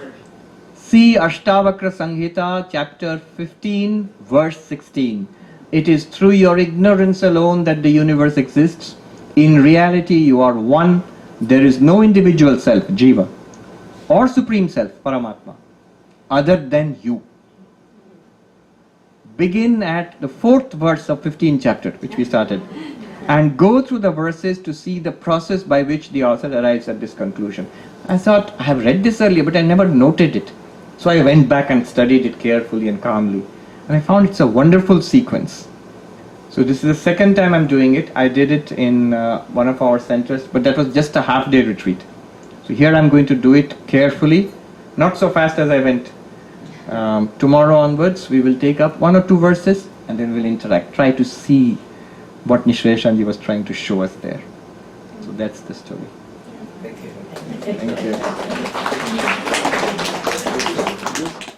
see Ashtavakra Gita, chapter 15, verse 16. It is through your ignorance alone that the universe exists. In reality you are one. There is no individual self, Jiva, or supreme self, Paramatma, other than you. Begin at the 4th verse of 15th chapter, which we started, and go through the verses to see the process by which the author arrives at this conclusion. I thought, I have read this earlier, but I never noted it. So I went back and studied it carefully and calmly. And I found it's a wonderful sequence. So this is the second time I'm doing it. I did it in one of our centers, but that was just a half-day retreat. So here I'm going to do it carefully, not so fast as I went. Tomorrow onwards we will take up 1 or 2 verses and then we'll interact, try to see what Sarvapriyananda was trying to show us there. So that's the story. Thank you. Thank you.